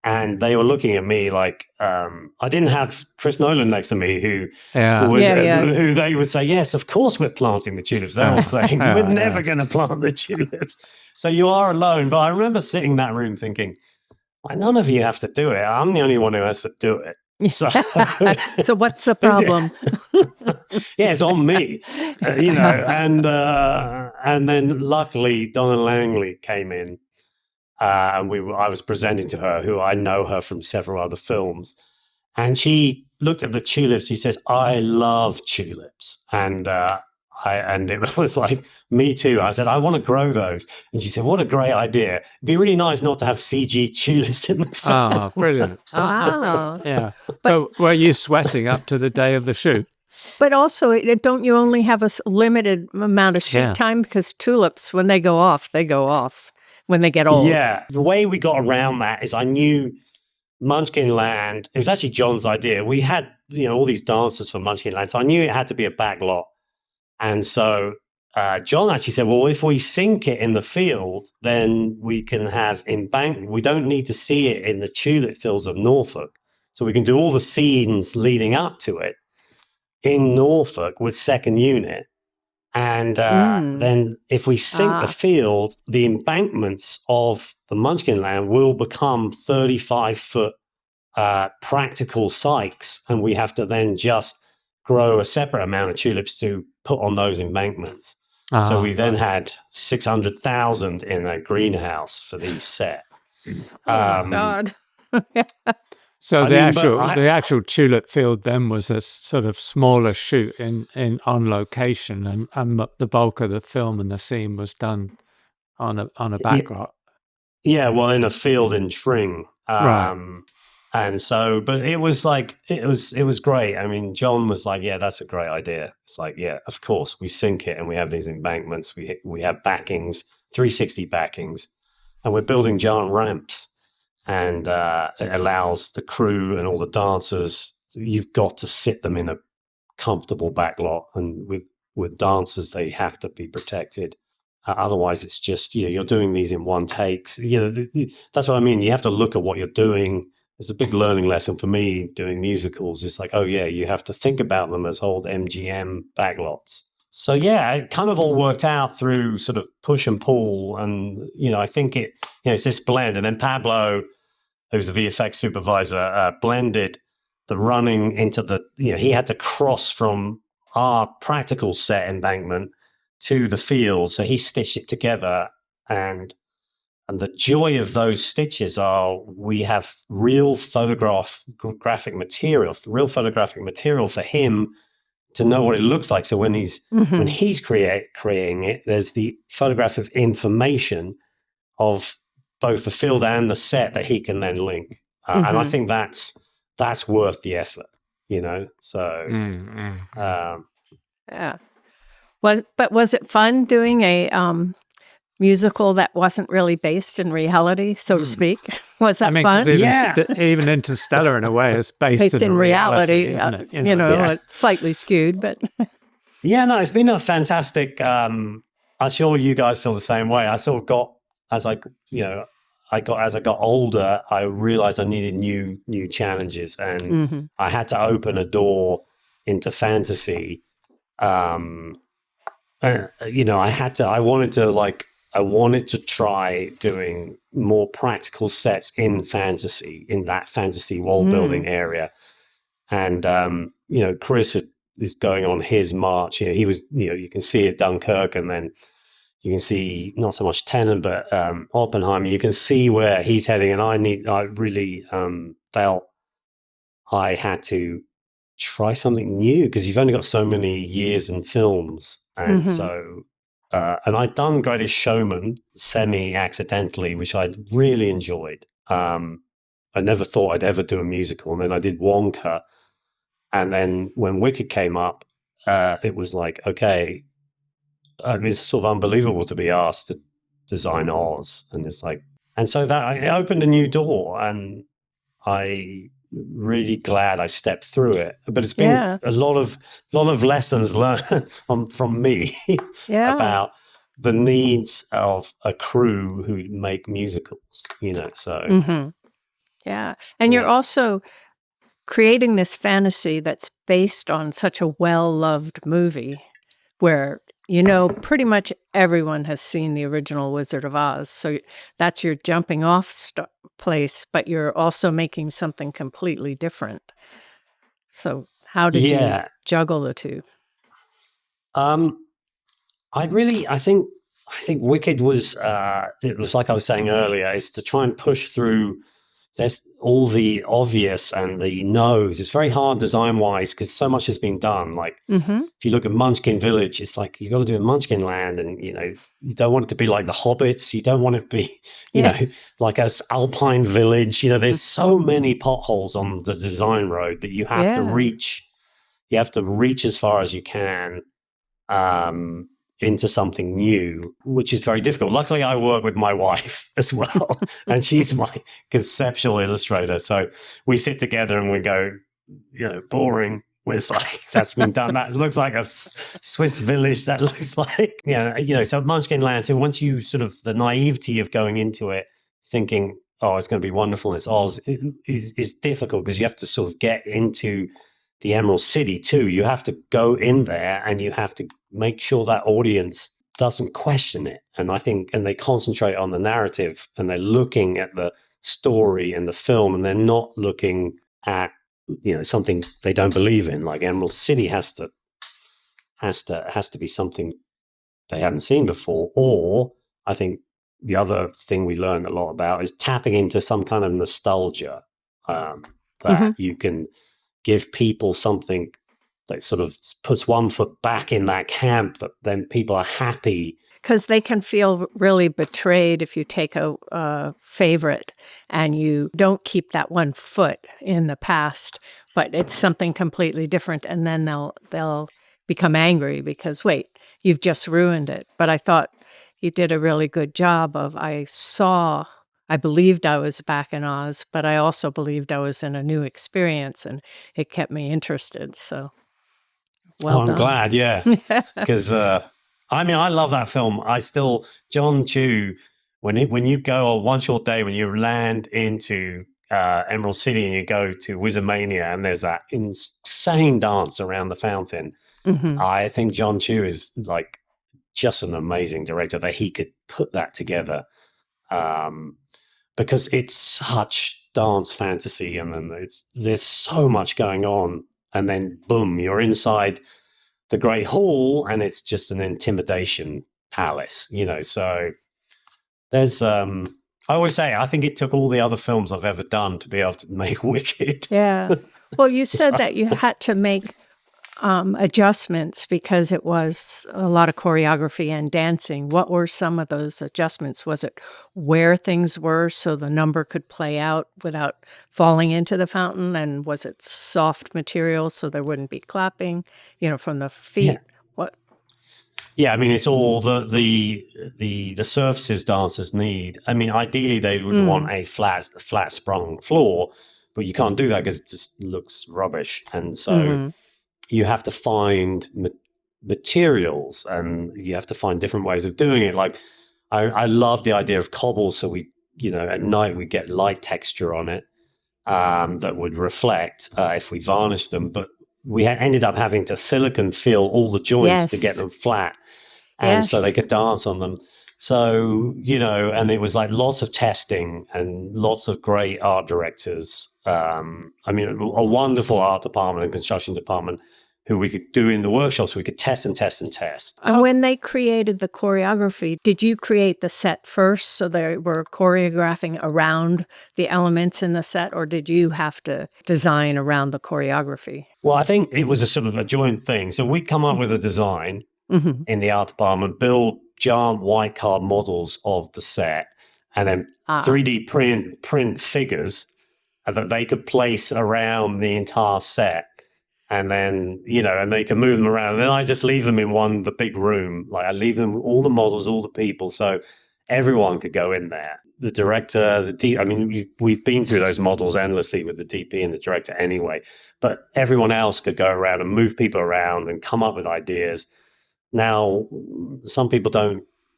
And they were looking at me like, I didn't have Chris Nolan next to me who they would say, yes, of course we're planting the tulips. They're all saying, we're never going to plant the tulips. So you are alone. But I remember sitting in that room thinking, none of you have to do it. I'm the only one who has to do it. So, so what's the problem? Yeah, it's on me, and then luckily Donna Langley came in, and I was presenting to her, who I know her from several other films, and she looked at the tulips. She says, I love tulips. And it was like, me too. I said, I want to grow those. And she said, what a great idea. It'd be really nice not to have CG tulips in the film. Oh, brilliant. Wow. Yeah. But were you sweating up to the day of the shoot? But also, don't you only have a limited amount of shoot time? Because tulips, when they go off when they get old. Yeah. The way we got around that is I knew Munchkin Land, it was actually John's idea. We had, all these dancers for Munchkin Land. So I knew it had to be a back lot. And so John actually said, well, if we sink it in the field, then we can have embankment. We don't need to see it in the tulip fields of Norfolk. So we can do all the scenes leading up to it in Norfolk with second unit. And then if we sink the field, the embankments of the Munchkin Land will become 35-foot practical sykes. And we have to then just grow a separate amount of tulips to put on those embankments. So we then had 600,000 in a greenhouse for these set. God. So the actual tulip field then was a sort of smaller shoot in on location, and the bulk of the film and the scene was done on a backdrop. Yeah, well, in a field in Tring. Right. And so, but it was like, it was great. I mean, John was like, yeah, that's a great idea. It's like, yeah, of course, we sink it and we have these embankments. We have backings, 360 backings, and we're building giant ramps. And it allows the crew and all the dancers, you've got to sit them in a comfortable backlot. And with dancers, they have to be protected. Otherwise, it's just, you're doing these in one takes. That's what I mean. You have to look at what you're doing. It's a big learning lesson for me doing musicals. It's like, oh, yeah, you have to think about them as old MGM backlots. So, yeah, it kind of all worked out through sort of push and pull. And, I think it's this blend. And then Pablo, who's the VFX supervisor, blended the running into he had to cross from our practical set embankment to the field. So he stitched it together. And the joy of those stitches are we have real photographic material for him to know what it looks like. So when he's creating it, there's the photographic information of both the field and the set that he can then link. And I think that's worth the effort, So, yeah. But was it fun doing a musical that wasn't really based in reality, so to speak? Was that fun? Even Interstellar, in a way, is based in reality, isn't it? Slightly skewed, but yeah, no, it's been a fantastic. I'm sure you guys feel the same way. I sort of got as I got older, I realized I needed new challenges, and I had to open a door into fantasy. I wanted to try doing more practical sets in fantasy, in that fantasy world building area. And, Chris is going on his march. He was, you can see at Dunkirk, and then you can see not so much Tenet, but Oppenheimer. You can see where he's heading. And I really felt I had to try something new, because you've only got so many years in films. And so... and I'd done Greatest Showman semi-accidentally, which I really enjoyed. I never thought I'd ever do a musical. And then I did Wonka. And then when Wicked came up, it was like, okay, it's sort of unbelievable to be asked to design Oz. And it's like, and so that it opened a new door, and I really glad I stepped through it. But it's been a lot of lessons learned from me about the needs of a crew who make musicals, so and you're also creating this fantasy that's based on such a well-loved movie where pretty much everyone has seen the original Wizard of Oz. So that's your jumping off place, but you're also making something completely different. So how did you juggle the two? I think Wicked was, it was like I was saying earlier, is to try and push through. There's all the obvious and the no's. It's very hard design-wise because so much has been done. Like if you look at Munchkin Village, it's like you got to do a Munchkin Land, and you don't want it to be like the Hobbits. You don't want it to be, like a alpine village. There's so many potholes on the design road that you have to reach. You have to reach as far as you can into something new, which is very difficult. Luckily, I work with my wife as well, and she's my conceptual illustrator. So we sit together and we go, boring. It's like, that's been done. That looks like a Swiss village. That looks like, so Munchkin Land. So once you sort of the naivety of going into it, thinking, oh, it's going to be wonderful, it's Oz, is difficult because you have to sort of get into the Emerald City too. You have to go in there and you have to make sure that audience doesn't question it. And I think, and they concentrate on the narrative and they're looking at the story and the film, and they're not looking at, you know, something they don't believe in. Like Emerald City has to be something they haven't seen before. Or I think the other thing we learned a lot about is tapping into some kind of nostalgia, that you can give people something that sort of puts one foot back in that camp, that then people are happy. Because they can feel really betrayed if you take a favorite and you don't keep that one foot in the past, but it's something completely different, and then they'll become angry because, wait, you've just ruined it. But I thought you did a really good job of, I believed I was back in Oz, but I also believed I was in a new experience, and it kept me interested. So, well I'm done. glad, yeah. Because, I mean, I love that film. John Chu, when you go on one short day, when you land into Emerald City and you go to Wizardmania and there's that insane dance around the fountain, I think John Chu is like just an amazing director that he could put that together. Because it's such dance fantasy, and then there's so much going on, and then boom, you're inside the Great Hall, and it's just an intimidation palace, you know. So there's, I always say, I think it took all the other films I've ever done to be able to make Wicked. Yeah. Well, you said that you had to make adjustments because it was a lot of choreography and dancing. What were some of those adjustments? Was it where things were so the number could play out without falling into the fountain? And was it soft material so there wouldn't be clapping, you know, from the feet? Yeah. What? Yeah, I mean, it's all the surfaces dancers need. I mean, ideally they would want a flat sprung floor, but you can't do that because it just looks rubbish. And so you have to find materials, and you have to find different ways of doing it. Like I love the idea of cobble. So we, you know, at night we get light texture on it that would reflect if we varnish them. But we ended up having to silicone fill all the joints to get them flat. And so they could dance on them. So, you know, and it was like lots of testing and lots of great art directors. I mean, a wonderful art department and construction department who we could do in the workshops. We could test and test and test. And when they created the choreography, did you create the set first so they were choreographing around the elements in the set, or did you have to design around the choreography? Well, I think it was a sort of a joint thing. So we come up with a design in the art department, build giant white card models of the set, and then 3D print figures that they could place around the entire set. And then, you know, and they can move them around. And then I just leave them in the big room. Like I leave them all the models, all the people, so everyone could go in there. The director, the DP, I mean, we've been through those models endlessly with the DP and the director anyway, but everyone else could go around and move people around and come up with ideas. Now, some people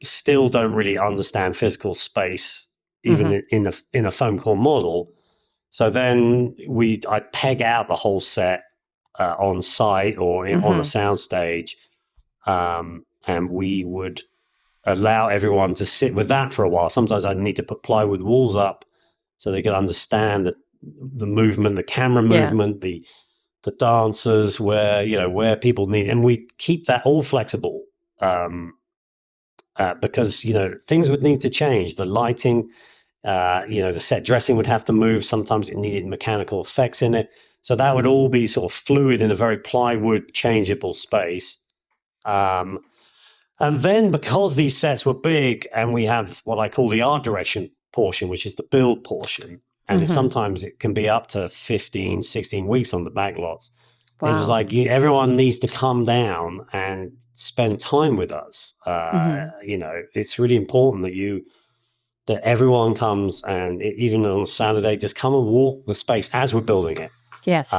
still don't really understand physical space, even in a foam core model. So then I'd peg out the whole set on site or on a soundstage, and we would allow everyone to sit with that for a while. Sometimes I'd need to put plywood walls up so they could understand the movement, the camera movement, the dancers, where people need, and we keep that all flexible because, you know, things would need to change. The lighting, the set dressing would have to move. Sometimes it needed mechanical effects in it. So that would all be sort of fluid in a very plywood changeable space. And then because these sets were big and we have what I call the art direction portion, which is the build portion, and sometimes it can be up to 15, 16 weeks on the back lots. Wow. It was like everyone needs to come down and spend time with us. You know, it's really important that everyone comes and even on a Saturday, just come and walk the space as we're building it. Yes.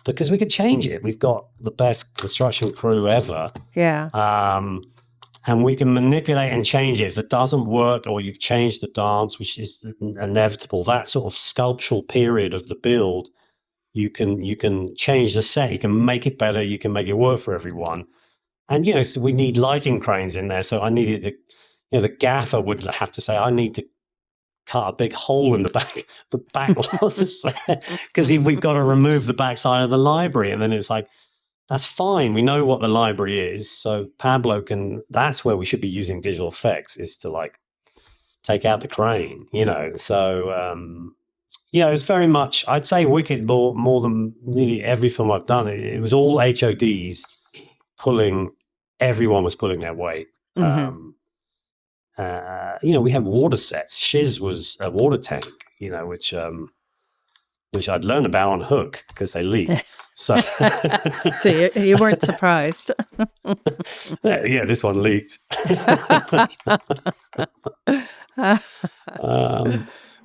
Because we could change it. We've got the best construction crew ever. Yeah. and we can manipulate and change it. If it doesn't work, or you've changed the dance, which is inevitable, that sort of sculptural period of the build, you can change the set, you can make it better, you can make it work for everyone. And so we need lighting cranes in there. So I needed the gaffer would have to say, I need to cut a big hole in the back of the set, because we've got to remove the backside of the library. And then it's like, that's fine. We know what the library is. So Pablo that's where we should be using visual effects, is to like take out the crane, So, it's very much, I'd say Wicked more than nearly every film I've done. It was all HODs everyone was pulling their weight. Mm-hmm. We had water sets. Shiz was a water tank, which I'd learned about on Hook because they leak. So, so you weren't surprised. Yeah, this one leaked.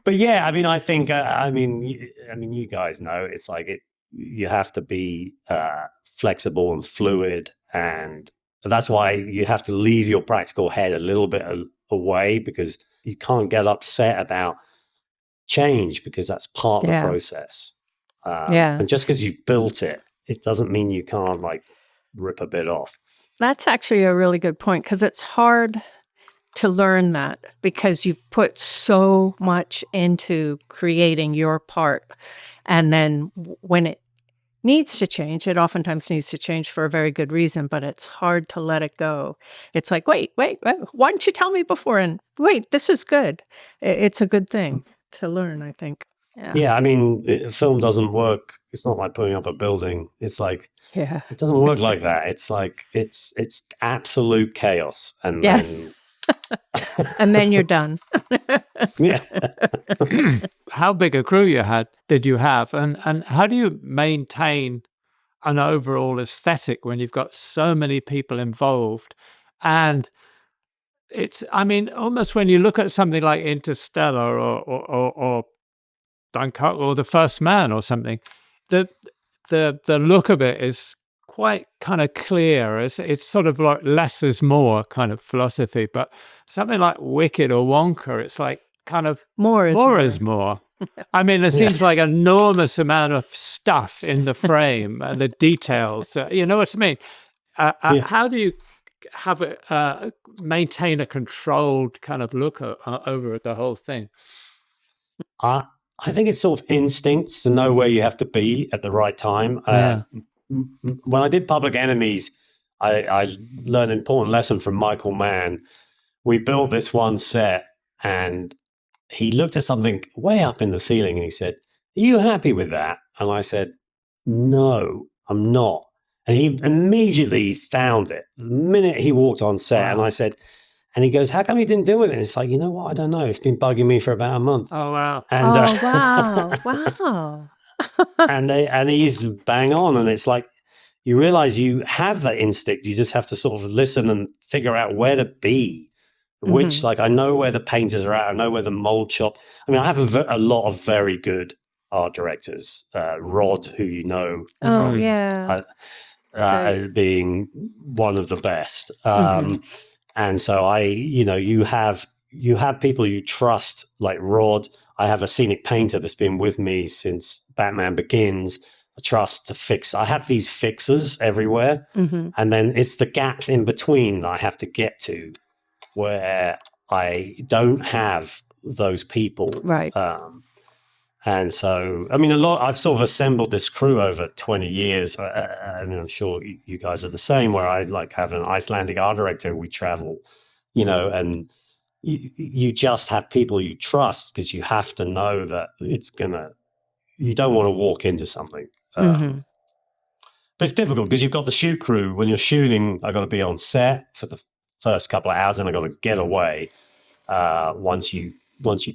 But yeah, I think, you guys know, it's like you have to be flexible and fluid, and that's why you have to leave your practical head a little bit away, because you can't get upset about change, because that's part of the process. And just because you built it doesn't mean you can't like rip a bit off. That's actually a really good point, because it's hard to learn that, because you put so much into creating your part. And then when it needs to change, it oftentimes needs to change for a very good reason, but it's hard to let it go. It's like, wait, why didn't you tell me before? And wait, this is good. It's a good thing to learn, I think. Yeah, film doesn't work. It's not like putting up a building. It's like, it doesn't work like that. It's like, it's absolute chaos. And then... and then you're done. Yeah. How big a crew did you have? And how do you maintain an overall aesthetic when you've got so many people involved? And it's, almost when you look at something like Interstellar or Dunkirk or The First Man or something, the look of it is quite kind of clear. It's sort of like less is more kind of philosophy. But something like Wicked or Wonka, it's like kind of more is more. It seems like an enormous amount of stuff in the frame and the details. You know what I mean? How do you maintain a controlled kind of look over the whole thing? I think it's sort of instincts to know where you have to be at the right time. When I did Public Enemies, I learned an important lesson from Michael Mann. We built this one set, and he looked at something way up in the ceiling, and he said, "Are you happy with that?" And I said, "No, I'm not." And he immediately found it the minute he walked on set. And I said, and he goes, "How come you didn't do it?" And it's like, you know what? I don't know. It's been bugging me for about a month. Oh, wow. And, wow. and he's bang on. And it's like, you realize you have that instinct. You just have to sort of listen and figure out where to be, which like, I know where the painters are at. I know where the mold shop. I have a lot of very good art directors. Rod, who you know. Oh, yeah. Being one of the best. And so you have people you trust, like Rod. I have a scenic painter that's been with me since Batman Begins. I trust to fix. I have these fixers everywhere. And then it's the gaps in between that I have to get to where I don't have those people. Right. And so, I've sort of assembled this crew over 20 years. I'm sure you guys are the same, where I like have an Icelandic art director. We travel, and you just have people you trust, because you have to know that you don't want to walk into something. But it's difficult because you've got the shoot crew. When you're shooting, I got to be on set for the first couple of hours, and I got to get away once you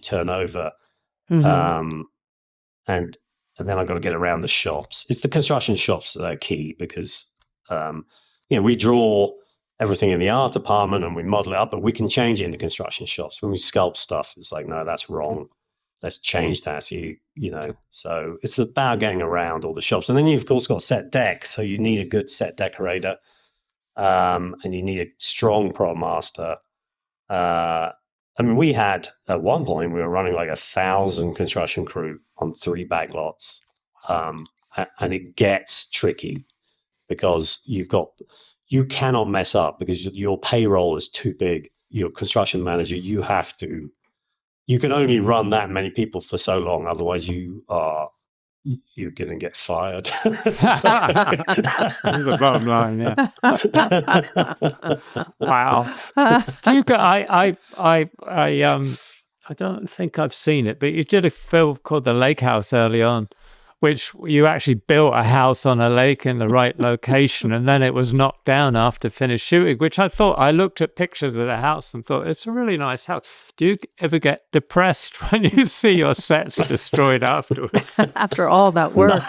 turn over. And then I've got to get around the shops. It's the construction shops that are key, because, we draw everything in the art department and we model it up, but we can change it in the construction shops. When we sculpt stuff, it's like, no, that's wrong. Let's change that. So, so it's about getting around all the shops. And then you've, of course, got set decks. So you need a good set decorator. and you need a strong prop master. I mean, we had at one point we were running like 1,000 construction crew on 3 back lots, and it gets tricky because you cannot mess up because your payroll is too big. Your construction manager, you can only run that many people for so long, otherwise you're going to get fired. That's the bottom line, yeah. Wow. Do you I don't think I've seen it, but you did a film called The Lake House early on, which you actually built a house on a lake in the right location, and then it was knocked down after finished shooting, which I looked at pictures of the house and thought, it's a really nice house. Do you ever get depressed when you see your sets destroyed afterwards? After all that work.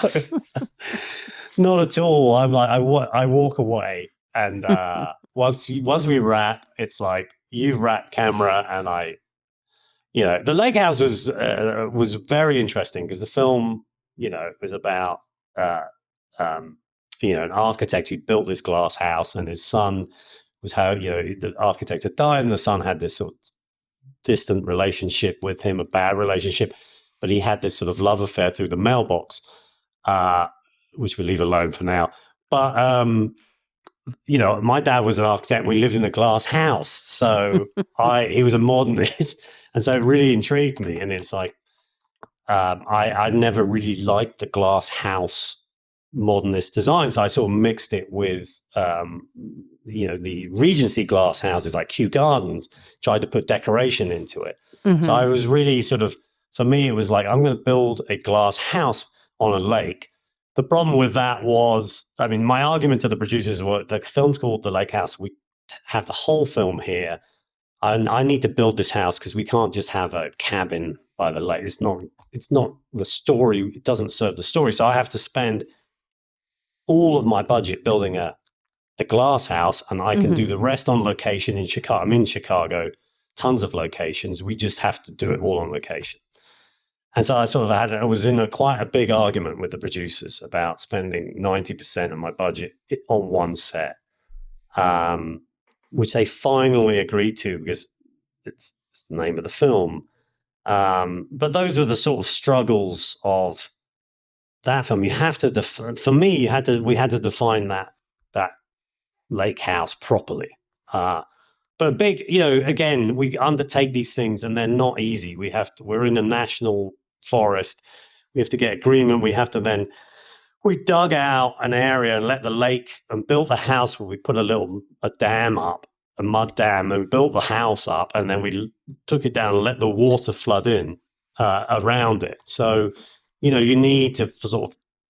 No, not at all. I'm like, I walk away, and once we wrap, it's like, you wrap camera, and the Lake House was very interesting because the film, was about an architect who built this glass house, and his son was the architect had died, and the son had this sort of distant relationship with him, a bad relationship, but he had this sort of love affair through the mailbox, which we leave alone for now. But my dad was an architect. We lived in a glass house, so he was a modernist, and so it really intrigued me. And it's like, I never really liked the glass house modernist design, so I sort of mixed it with the Regency glass houses like Kew Gardens, tried to put decoration into it. Mm-hmm. So I was really for me, it was like, I'm going to build a glass house on a lake. The problem with that was, my argument to the producers was, the film's called The Lake House. We have the whole film here, and I need to build this house because we can't just have a cabin by the lake. It's not the story. It doesn't serve the story. So I have to spend all of my budget building a glass house, and I can do the rest on location in Chicago. I'm in Chicago, tons of locations. We just have to do it all on location. And so I was in quite a big argument with the producers about spending 90% of my budget on one set, which they finally agreed to because it's the name of the film. But those were the sort of struggles of that film. You have to, for me, we had to define that lake house properly. But big, again, we undertake these things and they're not easy. We're in a national forest. We have to get agreement. We dug out an area and let the lake and built a house where we put a dam up, a mud dam, and built the house up, and then we took it down and let the water flood in around it. So, you need to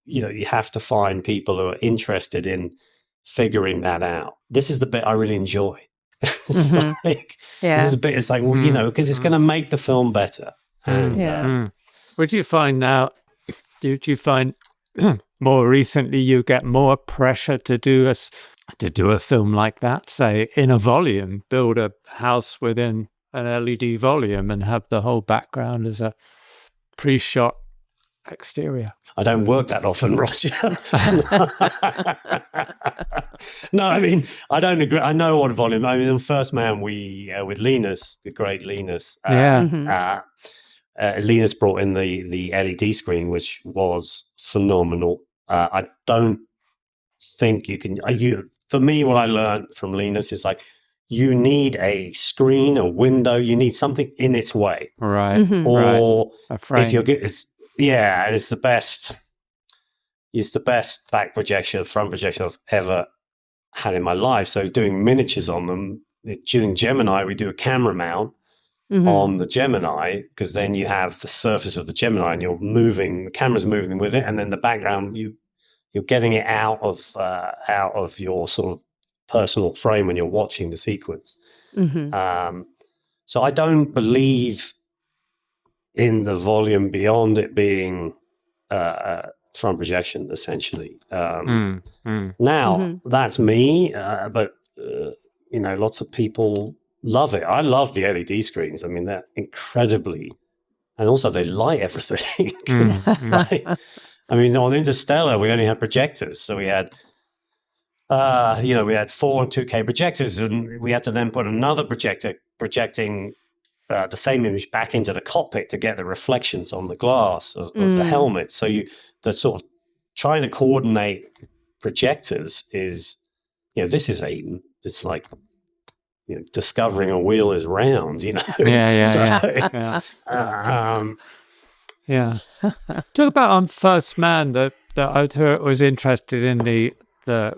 you have to find people who are interested in figuring that out. This is the bit I really enjoy. This is a bit, it's like, because it's going to make the film better. And, Would you find now, do you find more recently you get more pressure to do a film like that, say in a volume, build a house within an LED volume and have the whole background as a pre-shot exterior? I don't work that often, Roger. No, I don't agree. I know what volume. In First Man, we with Linus, the great Linus. Linus brought in the LED screen, which was phenomenal. I don't think you can. For me, what I learned from Linus is like, you need a screen, a window. You need something in its way, right? Or a frame. If you're good, it's the best. It's the best back projection, front projection I've ever had in my life. So doing miniatures on them. During Gemini, we do a camera mount on the Gemini, because then you have the surface of the Gemini and the camera's moving with it, and then the background you're getting it out of your sort of personal frame when you're watching the sequence. So I don't believe in the volume beyond it being front projection, essentially. Now, that's me, but lots of people love it. I love the LED screens. They're incredibly, and also they light everything. On Interstellar, we only had projectors, so we had we had 4 and 2K projectors, and we had to then put another projector projecting the same image back into the cockpit to get the reflections on the glass of the helmet. So the sort of trying to coordinate projectors is, this is it's like, discovering a wheel is round, Yeah. Talk about on First Man that I was interested in the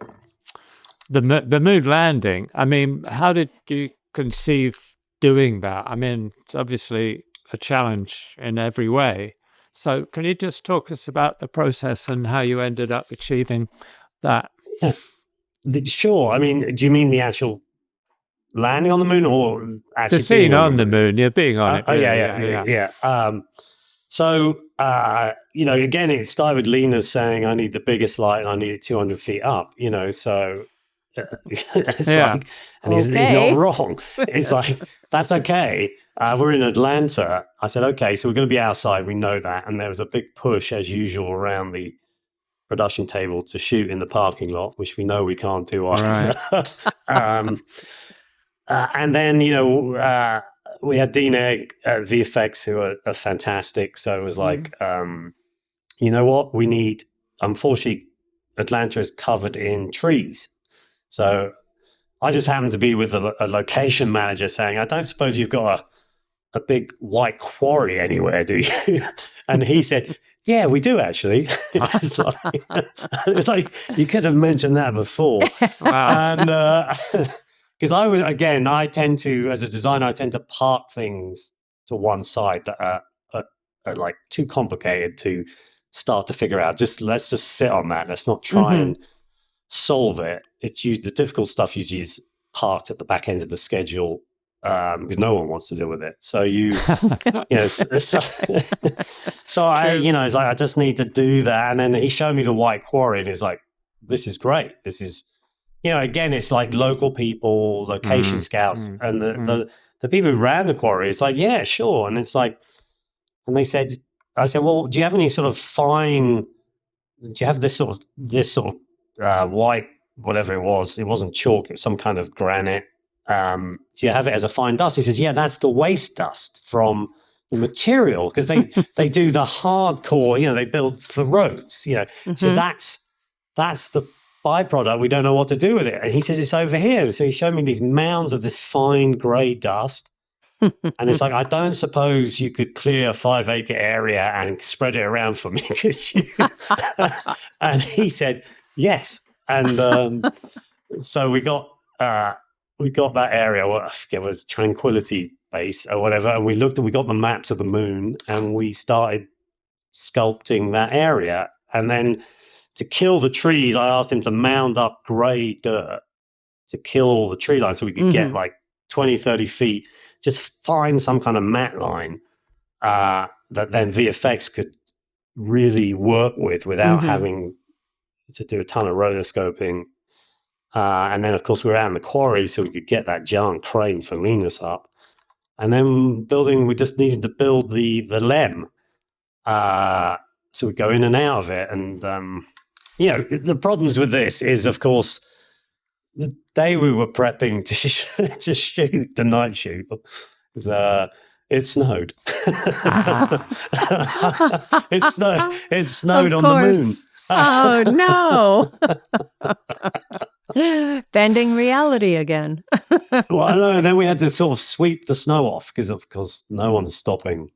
moon landing. I mean, how did you conceive doing that? I mean, it's obviously a challenge in every way. So can you just talk us about the process and how you ended up achieving that? Yeah. Sure. I mean, do you mean the actual landing on the moon, or actually the scene on the moon? Yeah, being on it. Yeah. So, again, it started with Lena saying, I need the biggest light and I need it 200 feet up, so it's like, and he's not wrong. It's like, that's okay. We're in Atlanta. I said, okay, so we're going to be outside. We know that. And there was a big push, as usual, around the production table to shoot in the parking lot, which we know we can't do. Right. And then, we had Dean Egg at VFX, who are fantastic. So it was like, you know what? We need, unfortunately, Atlanta is covered in trees. So I just happened to be with a location manager saying, I don't suppose you've got a big white quarry anywhere, do you? And he said, yeah, we do actually. It's like, you could have mentioned that before. Wow. And because I tend to, as a designer, I tend to park things to one side that are like too complicated to start to figure out. Let's just sit on that. Let's not try and solve it. The difficult stuff usually is parked at the back end of the schedule because no one wants to deal with it. So so it's like, I just need to do that. And then he showed me the white quarry, and he's like, this is great. This is, again, it's like local people, location scouts, and the people who ran the quarry. It's like, yeah, sure. And it's like, and I said, well, do you have any sort of do you have this sort of white, whatever it was? It wasn't chalk, it was some kind of granite. Do you have it as a fine dust? He says, yeah, that's the waste dust from the material, because they do the hardcore, they build for roads, So that's the byproduct. We don't know what to do with it. And he says, it's over here. And so he showed me these mounds of this fine gray dust. And it's like, I don't suppose you could clear a 5-acre area and spread it around for me. And he said, yes. And so we got that area, I forget, it was Tranquility Base or whatever. And we got the maps of the moon, and we started sculpting that area. And then to kill the trees, I asked him to mound up gray dirt to kill all the tree lines so we could get like 20, 30 feet, just find some kind of matte line that then VFX could really work with without having to do a ton of rotoscoping. And then, of course, we were out in the quarry, so we could get that giant crane for leaning us up. And then we just needed to build the LEM. So we go in and out of it. And, the problems with this is, of course, the day we were prepping to shoot the night shoot, it snowed. It snowed on the moon. Oh, no. Bending reality again. Well, I know. And then we had to sort of sweep the snow off because, of course, no one's stopping.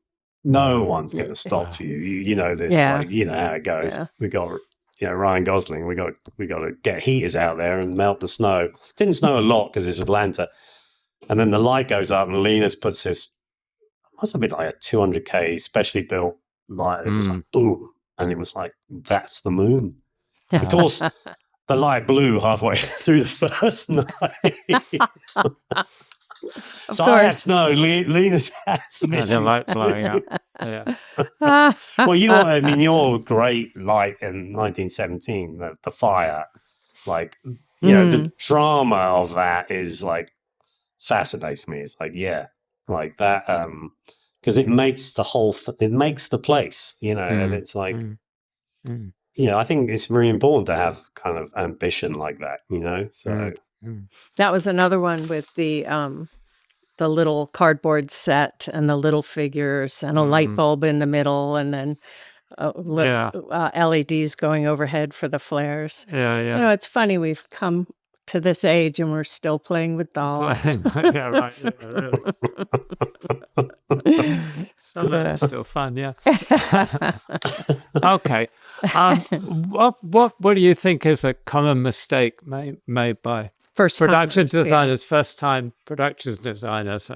No one's going to stop for you. You know this. Yeah. Like, you know how it goes. Yeah. We got, Ryan Gosling. We got to get heaters out there and melt the snow. It didn't snow a lot because it's Atlanta. And then the light goes up, and Linus puts this. Must have been like a 200K specially built light. It was like boom, and it was like, that's the moon. Of course, the light blew halfway through the first night. So I had snow. Linus had some issues. The light blowing up. Yeah. Well, your great light in 1917, the fire, like, the drama of that is like fascinates me. It's like, like that, because it makes it makes the place, and it's like, I think it's really important to have kind of ambition like that, So that was another one with the little cardboard set and the little figures and a light bulb in the middle, and then LEDs going overhead for the flares. Yeah. It's funny, we've come to this age and we're still playing with dolls. Yeah, right. Some of that's still fun, yeah. Okay. What do you think is a common mistake made by production designers, first-time production designers?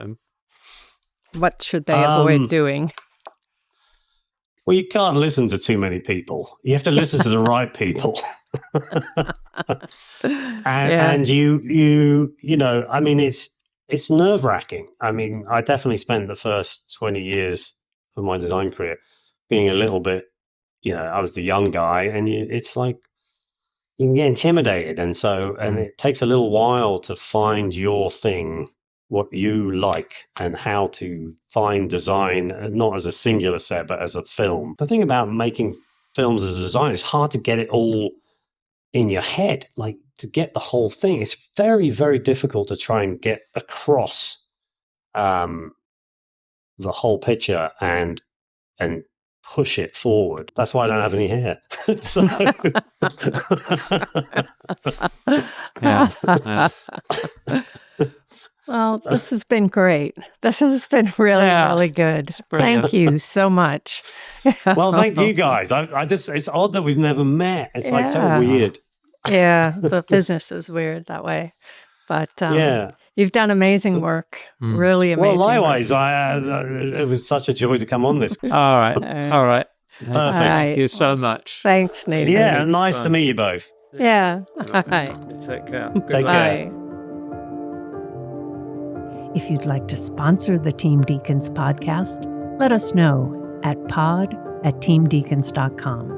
What should they avoid doing? Well, you can't listen to too many people. You have to listen to the right people. And I mean, it's nerve-wracking. I mean, I definitely spent the first 20 years of my design career being a little bit, I was the young guy, and it's like you can get intimidated, and it takes a little while to find your thing, what you like, and how to find design, not as a singular set, but as a film. The thing about making films as a designer, it's hard to get it all in your head, like to get the whole thing. It's very, very difficult to try and get across the whole picture and push it forward. That's why I don't have any hair. So Well, this has been great. This has been really good. Thank you so much. Well, thank you guys. It's odd that we've never met. It's like so weird. Yeah, the business is weird that way. But you've done amazing work. Really amazing. Well, likewise, it was such a joy to come on this. All right. Perfect. Thank you so much. Thanks, Nathan. Yeah, nice to meet you both. Yeah. All right. Take care. Take care. If you'd like to sponsor the Team Deakins podcast, let us know at pod@teamdeakins.com.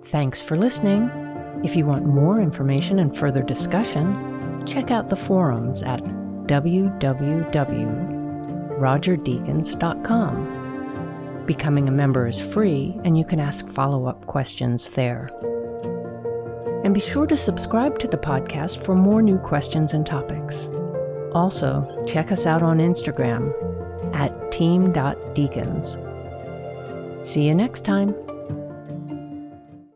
Thanks for listening. If you want more information and further discussion, check out the forums at www.rogerdeakins.com. Becoming a member is free, and you can ask follow-up questions there. And be sure to subscribe to the podcast for more new questions and topics. Also, check us out on Instagram at team.deakins. See you next time.